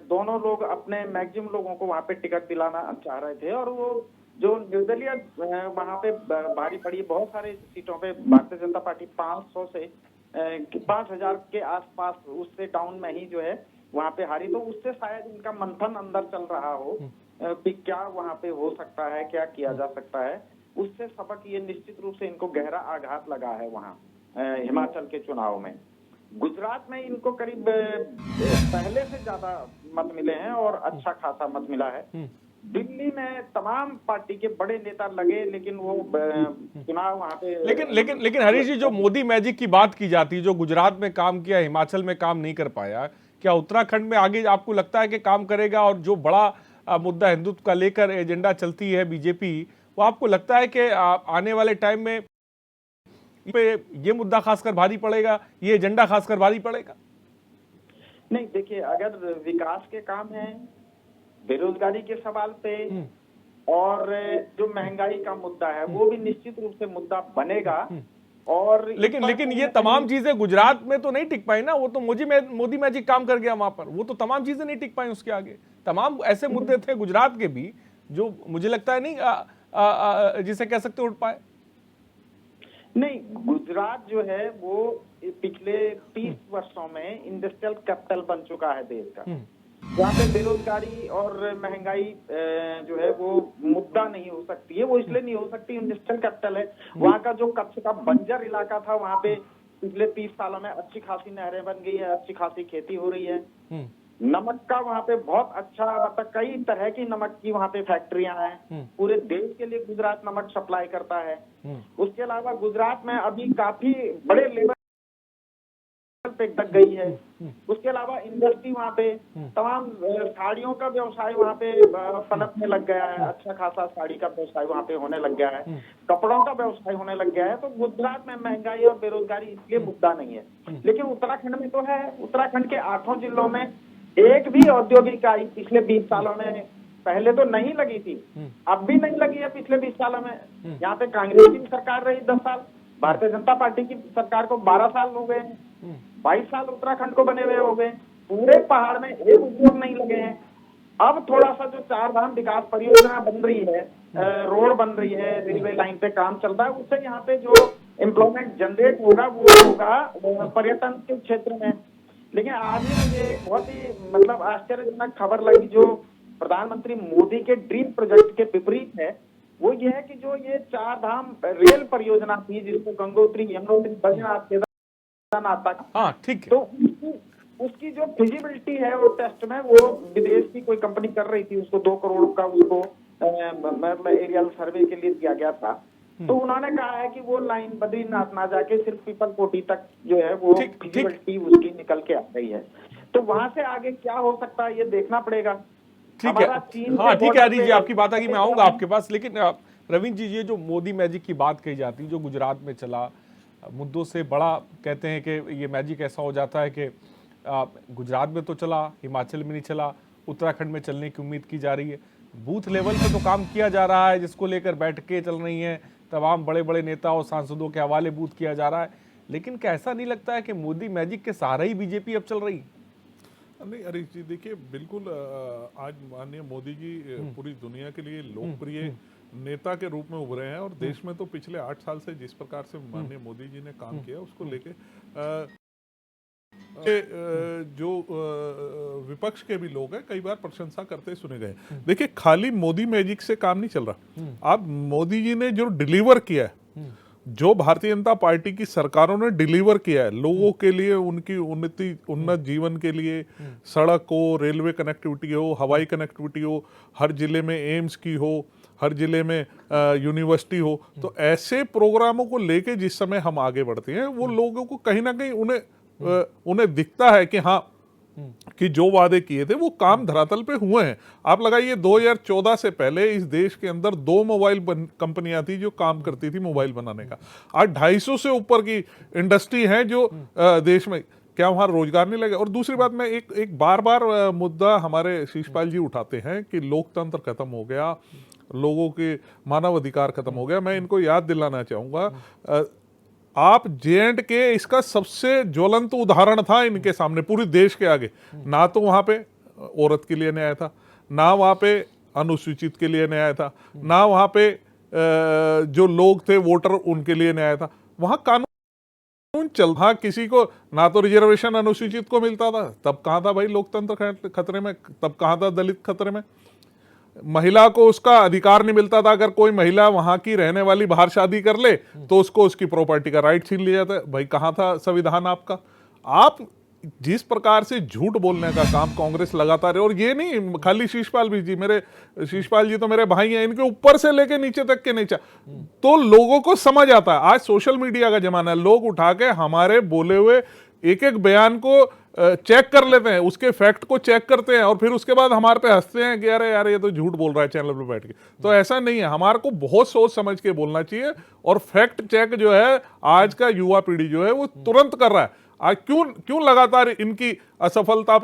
दोनों लोग अपने मैक्सिमम लोगों को वहां पे टिकट दिलाना चाह रहे थे, और वो जो निर्दलीय वहां पे भारी पड़ी, बहुत सारे सीटों पे भारतीय जनता पार्टी 500 से 5000 के आसपास, उससे डाउन में ही जो है वहां पे हारी। तो उससे शायद इनका मंथन अंदर चल रहा हो कि क्या वहां पे हो सकता है, क्या किया जा सकता है। उससे सबक ये निश्चित रूप से इनको गहरा आघात लगा है वहां हिमाचल के चुनाव में। गुजरात में इनको करीब पहले से ज्यादा मत मिले हैं और अच्छा खासा मत मिला है। दिल्ली में तमाम पार्टी के बड़े नेता लगे, लेकिन वो चुनाव वहां पे
लेकिन हरीश जी, जो मोदी मैजिक की बात की जाती है, जो गुजरात में काम किया, हिमाचल में काम नहीं कर पाया, क्या उत्तराखंड में आगे आपको लगता है कि काम करेगा? और जो बड़ा मुद्दा हिंदुत्व का लेकर एजेंडा चलती है बीजेपी, वो आपको लगता है कि आने वाले टाइम में पे ये मुद्दा खासकर भारी पड़ेगा, ये एजेंडा खासकर भारी पड़ेगा?
नहीं, देखिए, अगर विकास के काम है, बेरोजगारी के सवाल पे, और जो महंगाई का मुद्दा है वो भी निश्चित रूप से मुद्दा बनेगा। और
लेकिन ये तमाम चीजें गुजरात में तो नहीं टिक पाई ना, वो तो मोदी मैजिक काम कर गया वहां पर, वो तो तमाम चीजें नहीं टिक पाई उसके आगे। तमाम ऐसे मुद्दे थे गुजरात के भी जो मुझे लगता है नहीं जिसे कह सकते उठ पाए।
नहीं, गुजरात जो है वो पिछले 30 वर्षों में इंडस्ट्रियल कैपिटल बन चुका है देश का, जहाँ पे बेरोजगारी और महंगाई जो है वो मुद्दा नहीं हो सकती है। वो इसलिए नहीं हो सकती, इंडस्ट्रियल कैपिटल है। वहाँ का जो कच्छ का बंजर इलाका था, वहाँ पे पिछले 30 सालों में अच्छी खासी नहरें बन गई है, अच्छी खासी खेती हो रही है। नमक का वहाँ पे बहुत अच्छा, मतलब कई तरह की नमक की वहाँ पे फैक्ट्रियां हैं। पूरे देश के लिए गुजरात नमक सप्लाई करता है। उसके अलावा गुजरात में अभी काफी बड़े लेवल पे लग गई है। उसके अलावा इंडस्ट्री वहाँ पे तमाम साड़ियों का व्यवसाय वहाँ पे पनपने लग गया है, अच्छा खासा साड़ी का व्यवसाय वहाँ पे होने लग गया है, कपड़ों का व्यवसाय होने लग गया है। तो गुजरात में महंगाई और बेरोजगारी इसलिए मुद्दा नहीं है। लेकिन उत्तराखंड में तो है। उत्तराखंड के 8 जिलों में एक भी औद्योगिक इकाई पिछले 20 सालों में, पहले तो नहीं लगी थी, अब भी नहीं लगी है पिछले 20 सालों में। यहाँ पे कांग्रेस की सरकार रही 10 साल, भारतीय जनता पार्टी की सरकार को 12 साल हो गए, 22 साल उत्तराखंड को बने हुए हो गए। पूरे पहाड़ में एक उद्योग नहीं लगे हैं। अब थोड़ा सा जो 4 धाम विकास परियोजना बन रही है, रोड बन रही है, रेलवे लाइन पे काम चल रहा है, उससे यहाँ पे जो एम्प्लॉयमेंट जनरेट होगा वो होगा पर्यटन के क्षेत्र में। लेकिन आज ही मुझे बहुत ही मतलब आश्चर्यजनक खबर लगी, जो प्रधानमंत्री मोदी के ड्रीम प्रोजेक्ट के विपरीत है। वो ये है कि जो ये 4 धाम रेल परियोजना थी, जिसको गंगोत्री, यमुनोत्री, बद्रीनाथ, केदारनाथ तक,
हाँ ठीक है,
तो उसकी जो फिजिबिलिटी है वो टेस्ट में वो विदेश की कोई कंपनी कर रही थी, उसको 2 करोड़ का उसको मतलब एरियल सर्वे के लिए दिया गया था। तो उन्होंने कहा है कि वो लाइन बद्रीनाथ ना जाके सिर्फ पीपलकोटी तक जो है वो फिजिबिलिटी उसकी निकल के आ रही है। तो वहां से आगे क्या हो सकता है ये देखना पड़ेगा।
ठीक है। हाँ ठीक है हरीश जी, आपकी बात आगे मैं आऊंगा आपके पास। लेकिन रविंद्र जी, ये जो मोदी मैजिक की बात कही जाती है, जो गुजरात में चला, मुद्दों से बड़ा कहते हैं कि ये मैजिक ऐसा हो जाता है कि गुजरात में तो चला, हिमाचल में नहीं चला, उत्तराखंड में चलने की उम्मीद की जा रही है। बूथ लेवल पे तो काम किया जा रहा है, जिसको लेकर बैठकें चल रही हैं, तमाम बड़े बड़े नेता और सांसदों के हवाले बूथ किया जा रहा है। लेकिन क्या ऐसा नहीं लगता है कि मोदी मैजिक के सहारे ही बीजेपी अब चल रही है?
नहीं हरीश जी, देखिए बिल्कुल आज माननीय मोदी जी पूरी दुनिया के लिए लोकप्रिय नेता के रूप में उभरे हैं। और देश में तो पिछले 8 साल से जिस प्रकार से माननीय मोदी जी ने काम किया, उसको लेके जो विपक्ष के भी लोग हैं कई बार प्रशंसा करते सुने गए। देखिए खाली मोदी मैजिक से काम नहीं चल रहा। अब मोदी जी ने जो डिलीवर किया है, जो भारतीय जनता पार्टी की सरकारों ने डिलीवर किया है लोगों के लिए, उनकी उन्नत जीवन के लिए, सड़क हो, रेलवे कनेक्टिविटी हो, हवाई कनेक्टिविटी हो, हर जिले में एम्स की हो, हर जिले में यूनिवर्सिटी हो, तो ऐसे प्रोग्रामों को लेके जिस समय हम आगे बढ़ते हैं, वो लोगों को कहीं ना कहीं उन्हें दिखता है कि हाँ कि जो वादे किए थे वो काम धरातल पे हुए हैं। आप लगाइए 2014 से पहले इस देश के अंदर 2 मोबाइल कंपनियां थी जो काम करती थी मोबाइल बनाने का। आज 250 से ऊपर की इंडस्ट्री है जो देश में, क्या वहां रोजगार नहीं लगे? और दूसरी बात, मैं एक बार बार मुद्दा हमारे शीशपाल जी उठाते हैं कि लोकतंत्र खत्म हो गया, लोगों के मानव अधिकार खत्म हो गया। मैं इनको याद दिलाना चाहूँगा, आप J&K इसका सबसे ज्वलंत उदाहरण था इनके सामने पूरे देश के आगे। ना तो वहाँ पे औरत के लिए न्याय था, ना वहाँ पे अनुसूचित के लिए न्याय था, ना वहाँ पे जो लोग थे वोटर उनके लिए न्याय था। वहाँ कानून चल, हाँ किसी को ना तो रिजर्वेशन अनुसूचित को मिलता था, तब कहाँ था भाई लोकतंत्र खतरे में, तब कहाँ था दलित खतरे में। महिला को उसका अधिकार नहीं मिलता था, अगर कोई महिला वहां की रहने वाली बाहर शादी कर ले तो उसको उसकी प्रॉपर्टी का राइट छीन लिया जाता है। भाई कहाँ था संविधान आपका? आप जिस प्रकार से झूठ बोलने का काम कांग्रेस लगातार है, और ये नहीं खाली शीशपाल जी तो मेरे भाई हैं, इनके ऊपर से लेके नीचे तक के नीचे, तो लोगों को समझ आता है। आज सोशल मीडिया का जमाना है, लोग उठा के हमारे बोले हुए एक एक बयान को चेक कर लेते हैं, उसके फैक्ट को चेक करते हैं और फिर उसके बाद हमारे पे हंसते हैं कि अरे यार ये तो झूठ बोल रहा है चैनल पे बैठ के। तो ऐसा नहीं है, हमारे को बहुत सोच समझ के बोलना चाहिए, और फैक्ट चेक जो है आज का युवा पीढ़ी जो है वो तुरंत कर रहा है। आज क्यों लगातार इनकी असफलता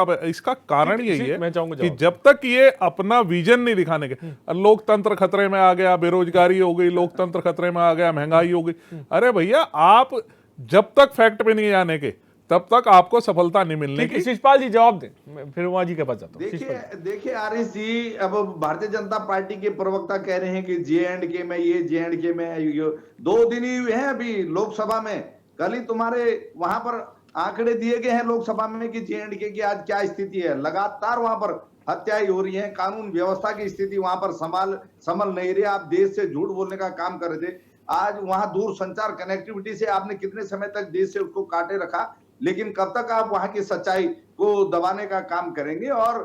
पे, इसका कारण यही है कि जब तक ये अपना विजन नहीं दिखाने के, लोकतंत्र खतरे में आ गया, बेरोजगारी हो गई, लोकतंत्र खतरे में आ गया, महंगाई हो गई। अरे भैया, आप जब तक फैक्ट पे नहीं आने के तब तक आपको सफलता नहीं मिलने की।
शिशपाल जी जवाब दें, मैं फिर उमा जी के पास जाता हूं।
देखिए आरिश जी, अब भारतीय जनता पार्टी के प्रवक्ता कह रहे हैं कि J&K में ये, J&K में ये 2 दिन ही हुए हैं अभी लोकसभा में। कल ही तुम्हारे वहां पर आंकड़े दिए गए हैं लोकसभा में कि J&K की आज क्या स्थिति है। लगातार वहां पर हत्याएं हो रही हैं, कानून व्यवस्था की स्थिति वहां पर संभल नहीं रही। आप देश से झूठ बोलने का काम कर रहे थे। आज वहां दूर संचार कनेक्टिविटी से आपने कितने समय तक देश से उसको काटे रखा, लेकिन कब तक आप वहां की सच्चाई को दबाने का काम करेंगे। और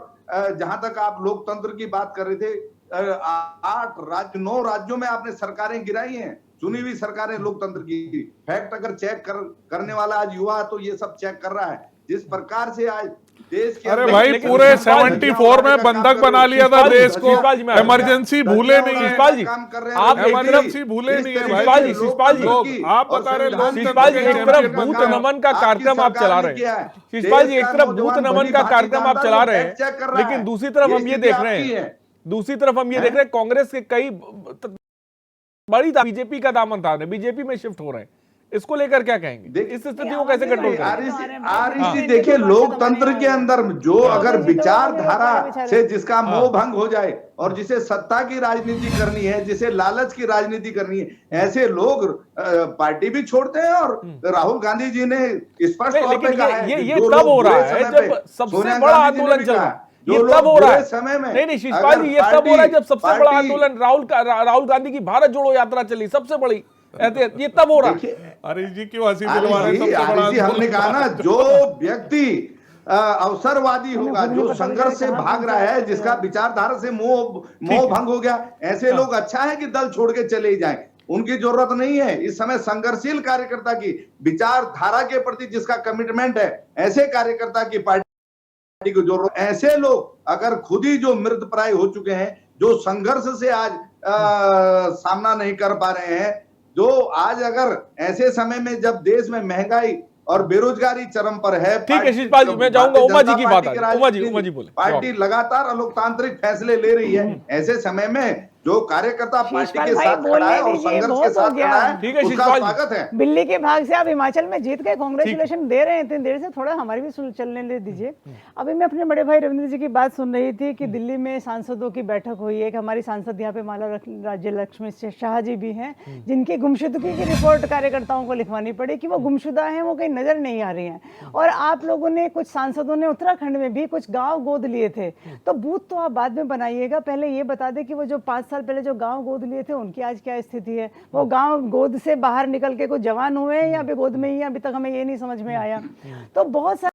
जहां तक आप लोकतंत्र की बात कर रहे थे, 9 राज्यों में आपने सरकारें गिराई हैं, चुनी हुई सरकारें लोकतंत्र की। फैक्ट अगर चेक करने वाला आज युवा तो ये सब चेक कर रहा है। जिस प्रकार से आज देश के,
अरे भाई पूरे 74 में बंधक बना लिया था देश को, इमरजेंसी भूले नहीं है,
आप
इमरजेंसी भूले नहीं है भाई।
शिशपाल जी
आप बता रहे लोग,
शिशपाल जी एक तरफ बूथ नमन का कार्यक्रम आप चला रहे हैं, शिशपाल जी एक तरफ बूथ नमन का कार्यक्रम आप चला रहे हैं, लेकिन दूसरी तरफ हम ये देख रहे हैं कांग्रेस के कई बड़ी बीजेपी का दामन था, बीजेपी में शिफ्ट हो रहे हैं। इसको लेकर क्या कहेंगे? इस स्थिति को कैसे कंट्रोल करें?
आरसी देखिए, लोकतंत्र के अंदर जो अगर विचारधारा से जिसका मोह भंग हो जाए और जिसे सत्ता की राजनीति करनी है, जिसे लालच की राजनीति करनी है, ऐसे लोग पार्टी भी छोड़ते हैं। और राहुल गांधी जी ने स्पष्ट तौर पे कहा है
ये तब हो रहा है जब सबसे बड़ा आंदोलन चल रहा है। ये तब हो रहा है समय में, नहीं शिशपाल जी, ये तब हो रहा है जब सबसे बड़ा आंदोलन राहुल गांधी की भारत जोड़ो यात्रा चली, सबसे बड़ी, ये तब हो रहा है।
अरे जी क्यों हंसी दिलवा रहे हैं?
हमने कहा ना, जो व्यक्ति अवसरवादी होगा, जो संघर्ष से भाग रहा है, जिसका विचारधारा से मोह भंग हो गया, ऐसे लोग अच्छा है कि दल छोड़ के चले जाएं। उनकी जरूरत नहीं है इस समय संघर्षशील कार्यकर्ता की, विचारधारा के प्रति जिसका कमिटमेंट है, ऐसे कार्यकर्ता की पार्टी को जरूरत। ऐसे लोग अगर खुद ही जो मृतप्राय हो चुके हैं, जो संघर्ष से आज सामना नहीं कर पा रहे हैं, जो आज अगर ऐसे समय में जब देश में महंगाई और बेरोजगारी चरम पर है,
ठीक है शिशपाल जी, मैं जाऊंगा उमा जी की बात है। उमा जी बोले।
पार्टी लगातार अलोकतांत्रिक फैसले ले रही है, ऐसे समय में जो कार्यकर्ता पार्टी के साथ खड़ा है और संघर्ष के साथ खड़ा है, उसका स्वागत है।
बिल्ली के भाग से आप हिमाचल में जीत गए, कांग्रेचुलेशन दे रहे हैं इतनी देर से, थोड़ा हमारी भी चलने ले दीजिए। अभी मैं अपने बड़े भाई रविंद्र जी की बात सुन रही थी कि दिल्ली में सांसदों की बैठक हुई है। हमारी सांसद यहाँ पे माला राज्य लक्ष्मी शाह जी भी हैं, जिनकी गुमशुदगी की रिपोर्ट कार्यकर्ताओं को लिखवानी पड़ी कि वो गुमशुदा हैं, वो कहीं नजर नहीं आ रही हैं। और आप लोगों ने, कुछ सांसदों ने उत्तराखंड में भी कुछ गाँव गोद लिए थे, तो बूथ तो आप बाद में बनाइएगा, पहले ये बता दें कि वो जो 5 साल पहले जो गांव गोद लिए थे उनकी आज क्या स्थिति है। वो गांव गोद से बाहर निकल के कुछ जवान हुए हैं या अभी गोद में ही, अभी तक हमें ये नहीं समझ में आया। तो बहुत सारी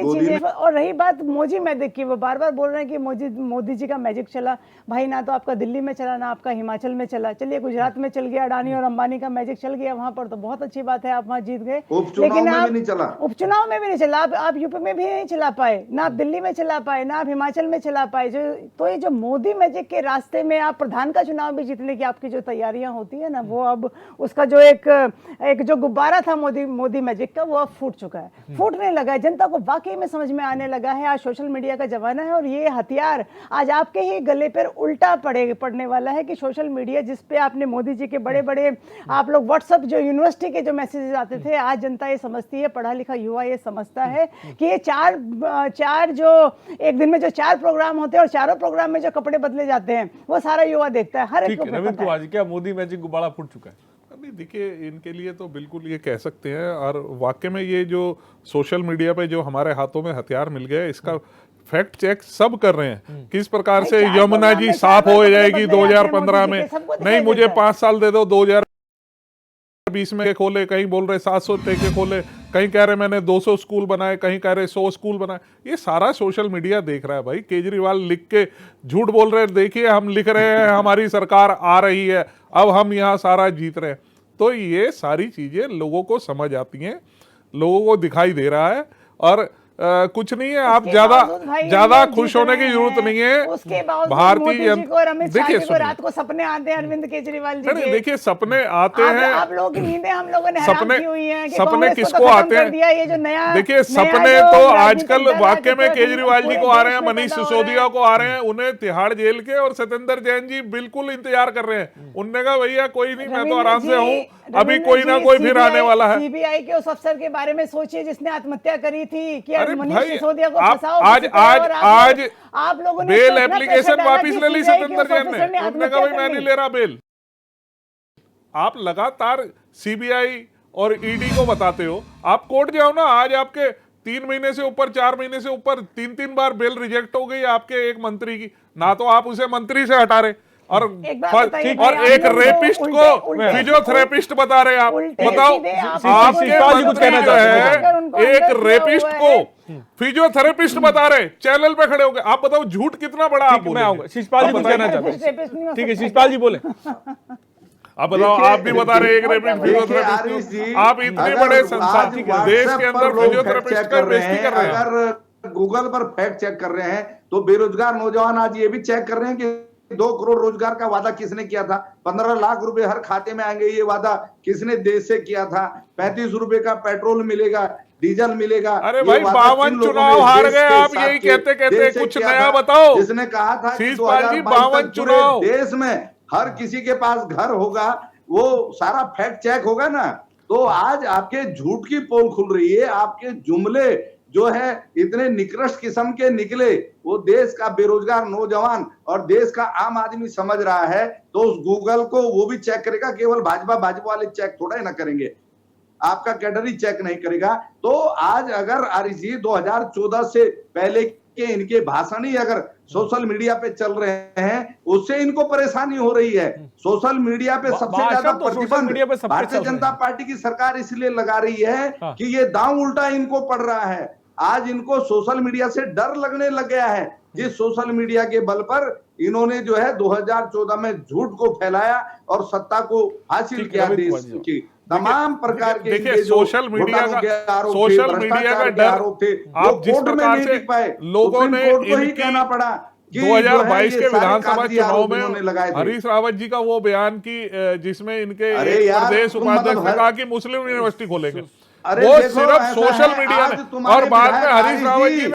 चीजें। और रही बात मोदी मैजिक की, वो बार बार बोल रहे हैं कि मोदी जी का मैजिक चला। भाई ना तो आपका दिल्ली में चला, ना आपका हिमाचल में चला, चलिए गुजरात में चल गया, अडानी और अंबानी का मैजिक चल गया वहां पर, तो बहुत अच्छी बात है, आप वहां जीत गए। लेकिन आप उपचुनाव में भी नहीं चला, आप यूपी में भी नहीं चला पाए, ना आप दिल्ली में चला पाए, ना आप हिमाचल में चला पाए। तो ये जो मोदी मैजिक के रास्ते में आप प्रधान का चुनाव भी जीतने की आपकी जो तैयारियां होती है ना, वो अब उसका जो एक जो गुब्बारा था मोदी मैजिक का, वो अब फूट चुका है, फूटने लगा है। जनता को वाकई में समझ में आने लगा है। आज सोशल मीडिया का जमाना है और ये हथियार आज आपके ही गले पर उल्टा पड़ने वाला है कि सोशल मीडिया जिस पे आपने मोदी जी के बड़े बड़े आप लोग व्हाट्सएप जो यूनिवर्सिटी के जो मैसेजेस आते थे, आज जनता ये समझती है, पढ़ा लिखा युवा ये समझता है कि ये चार जो एक दिन में जो 4 प्रोग्राम होते हैं और चारों प्रोग्राम में जो कपड़े बदले जाते हैं वो सारा युवा देखता है। हर एक को
रविंद्र कुमार जी, क्या मोदी मैजिक गुब्बारा फूट चुका है?
नहीं, देखिए, इनके लिए तो बिल्कुल ये कह सकते हैं। और वाकई में ये जो सोशल मीडिया पे जो हमारे हाथों में हथियार मिल गए, इसका फैक्ट चेक सब कर रहे हैं किस प्रकार से यमुना जी साफ हो जाएगी 2015 में। नहीं, मुझे 5 साल दे दो, 2020 में खोले, कहीं बोल रहे 700 के खोले, कहीं कह रहे मैंने 200 स्कूल बनाए, कहीं कह रहे 100 स्कूल बनाए। ये सारा सोशल मीडिया देख रहा है भाई। केजरीवाल लिख के झूठ बोल रहे हैं, देखिए हम लिख रहे हैं हमारी सरकार आ रही है, अब हम यहाँ सारा जीत रहे हैं। तो ये सारी चीजें लोगों को समझ आती हैं, लोगों को दिखाई दे रहा है। और कुछ नहीं है, आप ज्यादा खुश होने की जरूरत नहीं है।
उसके बावजूद
भारतीय
देखिए रात को सपने आते हैं अरविंद केजरीवाल जी के।
देखिए, सपने आते हैं,
आप लोगों की नींदें हम लोगों ने हराम की हुई हैं कि
सपने
कांग्रेस
किसको
तो खत्म
आते
कर
हैं?
दिया, ये जो नया
देखिए, सपने
जो
तो
राजनीतिक
आजकल
दल
वाकई में
है,
केजरीवाल जी
पूरे
को आ रहे
देश
हैं,
में
मनीष
पैदा हो
सिसोदिया
रहा है।
को आ रहे हैं, उन्हें तिहाड़ जेल के, और सत्येंद्र जैन जी बिल्कुल इंतजार कर रहे हैं। उनने कहा भैया कोई नहीं, मैं तो आराम से हूँ, अभी कोई ना कोई फिर आने वाला है।
सीबीआई के उस अफसर के बारे में सोचिए जिसने आत्महत्या करी थी कि
अरे
मनीष
भाई,
सिसोदिया को
आप
फंसाओ
आज
आप लोगों ने
बेल
इतना
एप्लीकेशन
प्रेशर डाला
वापिस
कि
ले ली
CBI के
सत्येंद्र
उस
जैन
ऑफिसर
ने। उन्होंने कहा भाई मैं नहीं ले रहा बेल। आप लगातार सीबीआई और ईडी को बताते हो, आप कोर्ट जाओ ना। आज आपके 3 महीने से ऊपर, 4 महीने से ऊपर 3 बार बेल रिजेक्ट हो गई आपके एक मंत्री की। ना तो आप उसे मंत्री से हटा रहे, और एक रेपिस्ट को फिजियोथेरेपिस्ट बता रहे आप। बताओ, आपके मंत्री जो है एक रेपिस्ट को फिजियोथेरेपिस्ट बता रहे, चैनल पे खड़े हो गए। आप बताओ झूठ कितना बड़ा आप बोले।
मैं आऊंगा, शिषपाल जी कुछ कहना चाहते हैं? ठीक है, शिषपाल जी बोले।
आप बताओ, आप भी बता रहे एक रेपिस्ट फिजियोथेरेपिस्ट, आप इतने बड़े संस्थान देश के अंदर फिजियोथेरेपिस्ट का बेइज्जती कर रहे हैं।
अगर गूगल पर फैक्ट चेक कर रहे हैं तो बेरोजगार नौजवान आज ये भी चेक कर रहे हैं कि 2 करोड़ रोजगार का वादा किसने किया था, 15 लाख रुपए हर खाते में आएंगे, ये वादा किसने देश से किया था, 35 रुपए का पेट्रोल मिलेगा, डीजल मिलेगा।
अरे भाई, 52 चुनाव हार गए आप, यही कहते कहते कुछ नया बताओ।
जिसने कहा था कि
52 चुनाव
देश में हर किसी के पास घर होगा, वो सारा फैक्ट चेक होगा ना। तो आज आपके झूठ की पोल खुल रही है, आपके जुमले जो है इतने निकृष्ट किस्म के निकले, वो देश का बेरोजगार नौजवान और देश का आम आदमी समझ रहा है। तो उस गूगल को वो भी चेक करेगा, केवल भाजपा वाले चेक थोड़ा ही ना करेंगे, आपका कैडर ही चेक नहीं करेगा। तो आज अगर आरसी 2014 से पहले के इनके भाषण ही अगर सोशल मीडिया पे चल रहे हैं, उससे इनको परेशानी हो रही है। सोशल मीडिया पे सबसे ज्यादा प्रतिबंध भारतीय जनता पार्टी की सरकार इसलिए लगा रही है कि ये दांव उल्टा इनको पड़ रहा है। आज इनको सोशल मीडिया से डर लगने लग गया है, जिस सोशल मीडिया के बल पर इन्होंने जो है 2014 में झूठ को फैलाया और सत्ता को हासिल किया। देश की तमाम प्रकार के
देखिए, सोशल मीडिया का डर आप जिस प्रकार से लोगों ने
ही कहना पड़ा
2022 के विधानसभा चुनाव में हरीश रावत जी का वो बयान की जिसमें इनके प्रदेश उपाध्यक्ष ने कहा कि मुस्लिम यूनिवर्सिटी खोलेंगे, वो सिर्फ सोशल मीडिया में, और बाद में हरीश रावत जी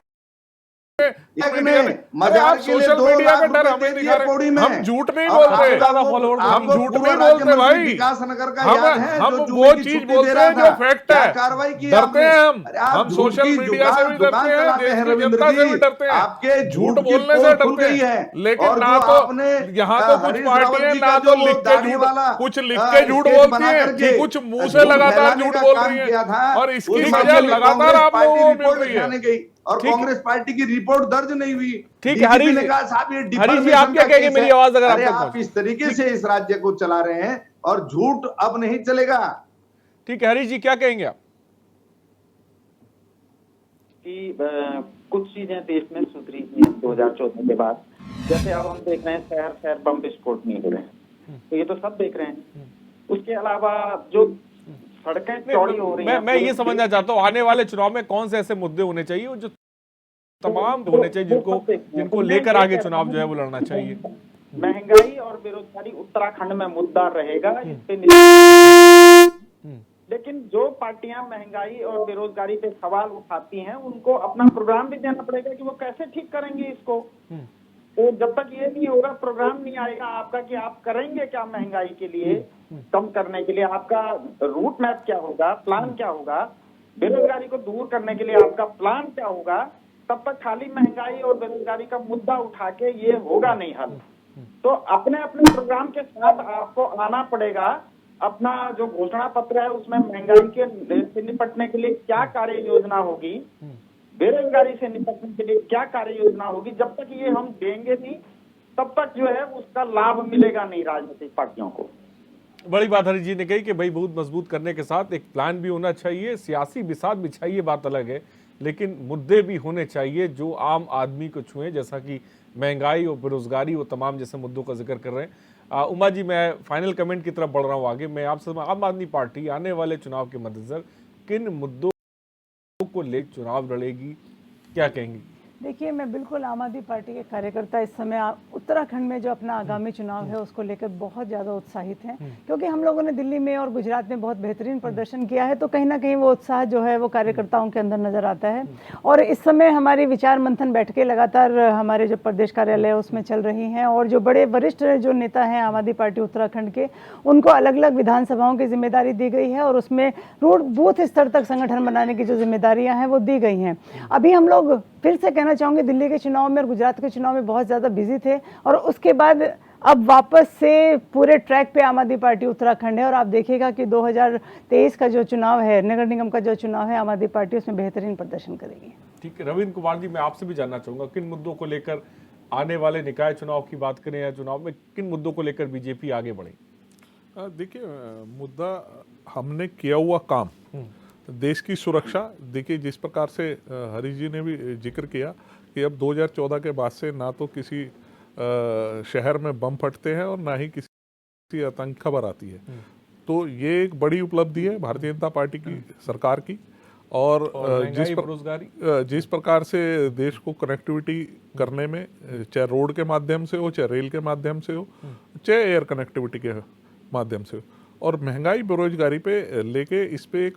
आप सोशल मीडिया का डर हमें दिखा रहे हैं। हम झूठ नहीं बोलते, हम झूठ नहीं बोलते भाई, हम वो चीज बोलते हैं जो फैक्ट है। डरते हैं हम सोशल मीडिया से भी डरते हैं, देश की जनता से भी डरते हैं, झूठ बोलने से डरते हैं। लेकिन ना तो यहाँ तो कुछ पार्टियां ना तो लिख के झूठ, कुछ लिख के झूठ बोलती है, कुछ मुंह से लगातार झूठ बोल रही है, और इसकी सजा लगातार आप लोगों को मिल रही है।
और कांग्रेस पार्टी की रिपोर्ट दर्ज नहीं हुई।
ठीक है, हरीश जी आप क्या कहेंगे? मेरी आवाज अगर
आप इस तरीके से इस राज्य को चला रहे हैं और झूठ अब नहीं चलेगा।
ठीक है, हरीश जी क्या कहेंगे आप?
कि कुछ चीजें देश में सुधरी हैं 2014 के बाद, जैसे अब हम देख रहे हैं शहर शहर बम विस्फोट नहीं हो रहे हैं, तो ये तो सब देख रहे हैं। उसके अलावा जो सड़कें चौड़ी हो रही हैं,
मैं ये समझना चाहता हूँ आने वाले चुनाव में कौन से ऐसे मुद्दे होने चाहिए जो तमाम होने चाहिए, जिनको लेकर आगे चुनाव जो है वो लड़ना चाहिए।
महंगाई और बेरोजगारी उत्तराखंड में मुद्दा रहेगा, इस पे लेकिन जो पार्टियां महंगाई और बेरोजगारी पे सवाल उठाती हैं उनको अपना प्रोग्राम भी देना पड़ेगा कि वो कैसे ठीक करेंगे इसको। तो जब तक ये नहीं होगा, प्रोग्राम नहीं आएगा आपका कि आप करेंगे क्या महंगाई के लिए, कम करने के लिए आपका रूट मैप क्या होगा, प्लान क्या होगा, बेरोजगारी को दूर करने के लिए आपका प्लान क्या होगा, तब तक खाली महंगाई और बेरोजगारी का मुद्दा उठा के ये होगा नहीं हल। तो अपने अपने प्रोग्राम के साथ आपको आना पड़ेगा। अपना जो घोषणा पत्र है उसमें महंगाई के से निपटने के लिए क्या कार्य योजना होगी, बेरोजगारी से निपटने के लिए क्या कार्य योजना होगी, जब तक ये हम देंगे नहीं तब तक जो है उसका लाभ मिलेगा नहीं राजनीतिक पार्टियों को।
बड़ी बात हरीश जी ने कही कि भाई बहुत मजबूत करने के साथ एक प्लान भी होना चाहिए, सियासी बिसात बिछाई ये बात अलग है, लेकिन मुद्दे भी होने चाहिए जो आम आदमी को छुएं, जैसा कि महंगाई और बेरोजगारी, वो तमाम जैसे मुद्दों का जिक्र कर रहे हैं। उमा जी, मैं फाइनल कमेंट की तरफ बढ़ रहा हूँ आगे। मैं आपसे, आम आदमी पार्टी आने वाले चुनाव के मद्देनजर किन मुद्दों को लेकर चुनाव लड़ेगी, क्या कहेंगी?
देखिए, मैं बिल्कुल आम आदमी पार्टी के कार्यकर्ता इस समय उत्तराखंड में जो अपना आगामी चुनाव है उसको लेकर बहुत ज़्यादा उत्साहित हैं, क्योंकि हम लोगों ने दिल्ली में और गुजरात में बहुत बेहतरीन प्रदर्शन किया है। तो कहीं ना कहीं वो उत्साह जो है वो कार्यकर्ताओं के अंदर नज़र आता है। और इस समय हमारी विचार मंथन बैठकें लगातार हमारे जो प्रदेश कार्यालय है उसमें चल रही हैं, और जो बड़े वरिष्ठ जो नेता हैं आम आदमी पार्टी उत्तराखंड के, उनको अलग अलग विधानसभाओं की जिम्मेदारी दी गई है और उसमें रूट बूथ स्तर तक संगठन बनाने की जो जिम्मेदारियाँ हैं वो दी गई हैं। अभी हम लोग फिर से कहना चाहूँगी, दिल्ली के चुनाव में और गुजरात के चुनाव में बहुत ज़्यादा बिजी थे, और उसके बाद अब वापस से पूरे ट्रैक पे आम आदमी पार्टी उत्तराखंड है। और आप देखिएगा कि 2023 का जो चुनाव है, नगर निगम का जो चुनाव है, आम आदमी पार्टी उसमें बेहतरीन प्रदर्शन करेगी।
ठीक है, रविंद्र कुमार जी, मैं आपसे भी जानना चाहूँगा किन मुद्दों को लेकर आने वाले निकाय चुनाव की बात करें या चुनाव में किन मुद्दों को लेकर बीजेपी आगे बढ़े?
देखिए, मुद्दा हमने किया हुआ काम, देश की सुरक्षा। देखिए, जिस प्रकार से हरीश जी ने भी जिक्र किया कि अब 2014 के बाद से ना तो किसी शहर में बम फटते हैं और ना ही किसी आतंक खबर आती है, तो ये एक बड़ी उपलब्धि है भारतीय जनता पार्टी की सरकार की। और जिस प्रकार से देश को कनेक्टिविटी करने में, चाहे रोड के माध्यम से हो, चाहे रेल के माध्यम से हो, चाहे एयर कनेक्टिविटी के माध्यम से हो, और महंगाई बेरोजगारी पे लेके इस पे एक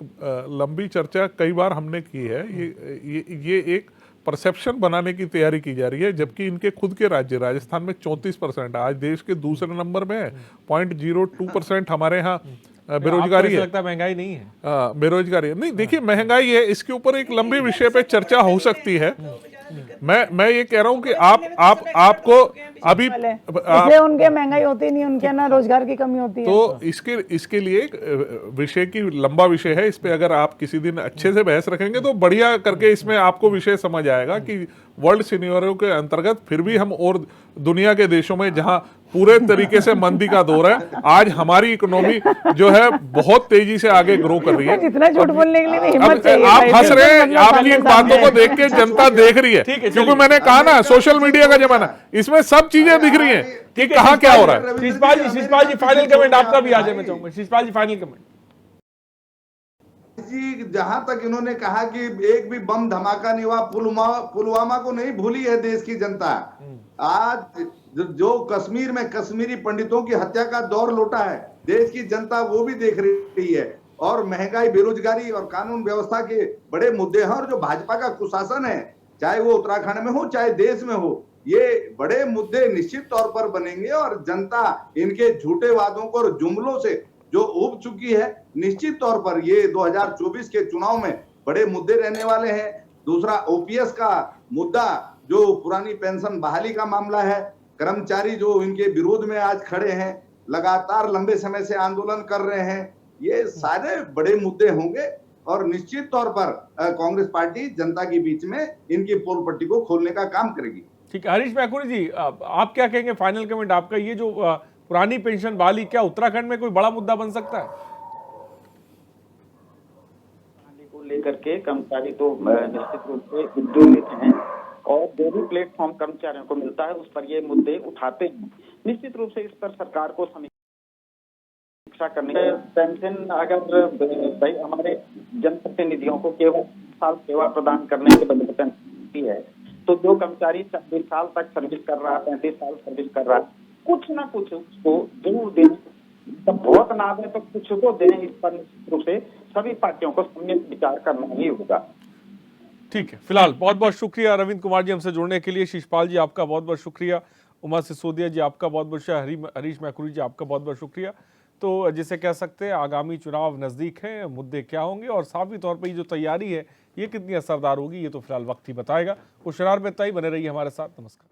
लंबी चर्चा कई बार हमने की है। ये एक परसेप्शन बनाने की तैयारी की जा रही है, जबकि इनके खुद के राज्य राजस्थान में 34%, आज देश के दूसरे नंबर में है। 0.02% हमारे यहाँ बेरोजगारी है।
लगता है महंगाई नहीं है?
बेरोजगारी नहीं, देखिए महंगाई है, इसके ऊपर एक लंबी विषय पे चर्चा हो सकती है। मैं ये कह रहा हूँ कि आपको अभी
उनके महंगाई होती नहीं, उनके ना रोजगार की कमी होती है।
तो इसके लिए विषय की लंबा विषय है, इस पे अगर आप किसी दिन अच्छे से बहस रखेंगे तो बढ़िया करके इसमें आपको विषय समझ आएगा कि वर्ल्ड सिनेरियो के अंतर्गत फिर भी हम और दुनिया के देशों में जहां पूरे तरीके से मंदी का दौर है, आज हमारी इकोनॉमी जो है बहुत तेजी से आगे ग्रो कर रही है।
जितना झूठ बोलने के लिए हिम्मत चाहिए।
आप हंस रहे हैं, आपकी इन बातों को देख के जनता देख रही है, क्योंकि मैंने कहा ना सोशल मीडिया का जमाना, इसमें सब चीजें दिख रही हैं कि कहाँ क्या हो रहा है।
शिषपाल जी फाइनल कमेंट आपका भी आ जाना चाहूंगा। शिषपाल जी, फाइनल कमेंट
जी। जहां तक इन्होंने कहा कि एक भी बम धमाका नहीं हुआ, पुलवामा को नहीं भूली है देश की जनता। आज जो कश्मीर में कश्मीरी पंडितों की हत्या का दौर लौटा है, देश की जनता वो भी देख रही है। और महंगाई, बेरोजगारी और कानून व्यवस्था के बड़े मुद्दे हैं, और जो भाजपा का कुशासन है, चाहे वो उत्तराखंड में हो चाहे देश में हो, ये बड़े मुद्दे निश्चित तौर पर बनेंगे। और जनता इनके झूठे वादों को और जुमलों से जो उब चुकी है, निश्चित तौर पर ये 2024 के चुनाव में बड़े मुद्दे रहने वाले हैं। दूसरा, ओपीएस का मुद्दा, जो पुरानी पेंशन बहाली का मामला है, कर्मचारी जो इनके विरोध में आज खड़े हैं, लगातार लंबे समय से आंदोलन कर रहे हैं, ये सारे बड़े मुद्दे होंगे। और निश्चित तौर पर कांग्रेस पार्टी जनता के बीच में इनकी पोल पट्टी को खोलने का काम करेगी।
ठीक है, हरीश मैकुरी जी, आप क्या कहेंगे? फाइनल कमेंट आपका। ये जो पुरानी पेंशन बहाली, क्या उत्तराखंड में कोई बड़ा मुद्दा बन सकता है?
को लेकर के कर्मचारी तो निश्चित रूप से उद्योगित हैं, और जो भी प्लेटफॉर्म कर्मचारियों को मिलता है उस पर ये मुद्दे उठाते हैं। निश्चित रूप से इस पर सरकार को समीक्षा करनी है। पेंशन अगर भाई हमारे जनप्रतिनिधियों को केवल साल सेवा प्रदान करने के बदले पेंशन है, तो जो कर्मचारी 26 साल तक सर्विस कर रहा है, 35 साल सर्विस कर रहा है, कुछ ना कुछ उसको जरूर देने जब बहुत ना आवे तो कुछ तो दें, इस पर निश्चित रूप से सभी पार्टियों को सम्मिलित विचार करना ही होगा।
ठीक है, फिलहाल बहुत बहुत शुक्रिया रविंद्र कुमार जी हमसे जुड़ने के लिए। शिषपाल जी आपका बहुत बहुत शुक्रिया। उमा सिसोदिया जी आपका बहुत बहुत शुक्रिया। हरीश मैकुरी जी आपका बहुत बहुत शुक्रिया। तो जिसे कह सकते हैं आगामी चुनाव नज़दीक हैं, मुद्दे क्या होंगे और साफी तौर पर ये जो तैयारी है ये कितनी असरदार होगी ये तो फिलहाल वक्त ही बताएगा। कुशनार में इतना ही, बने रहिए हमारे साथ। नमस्कार।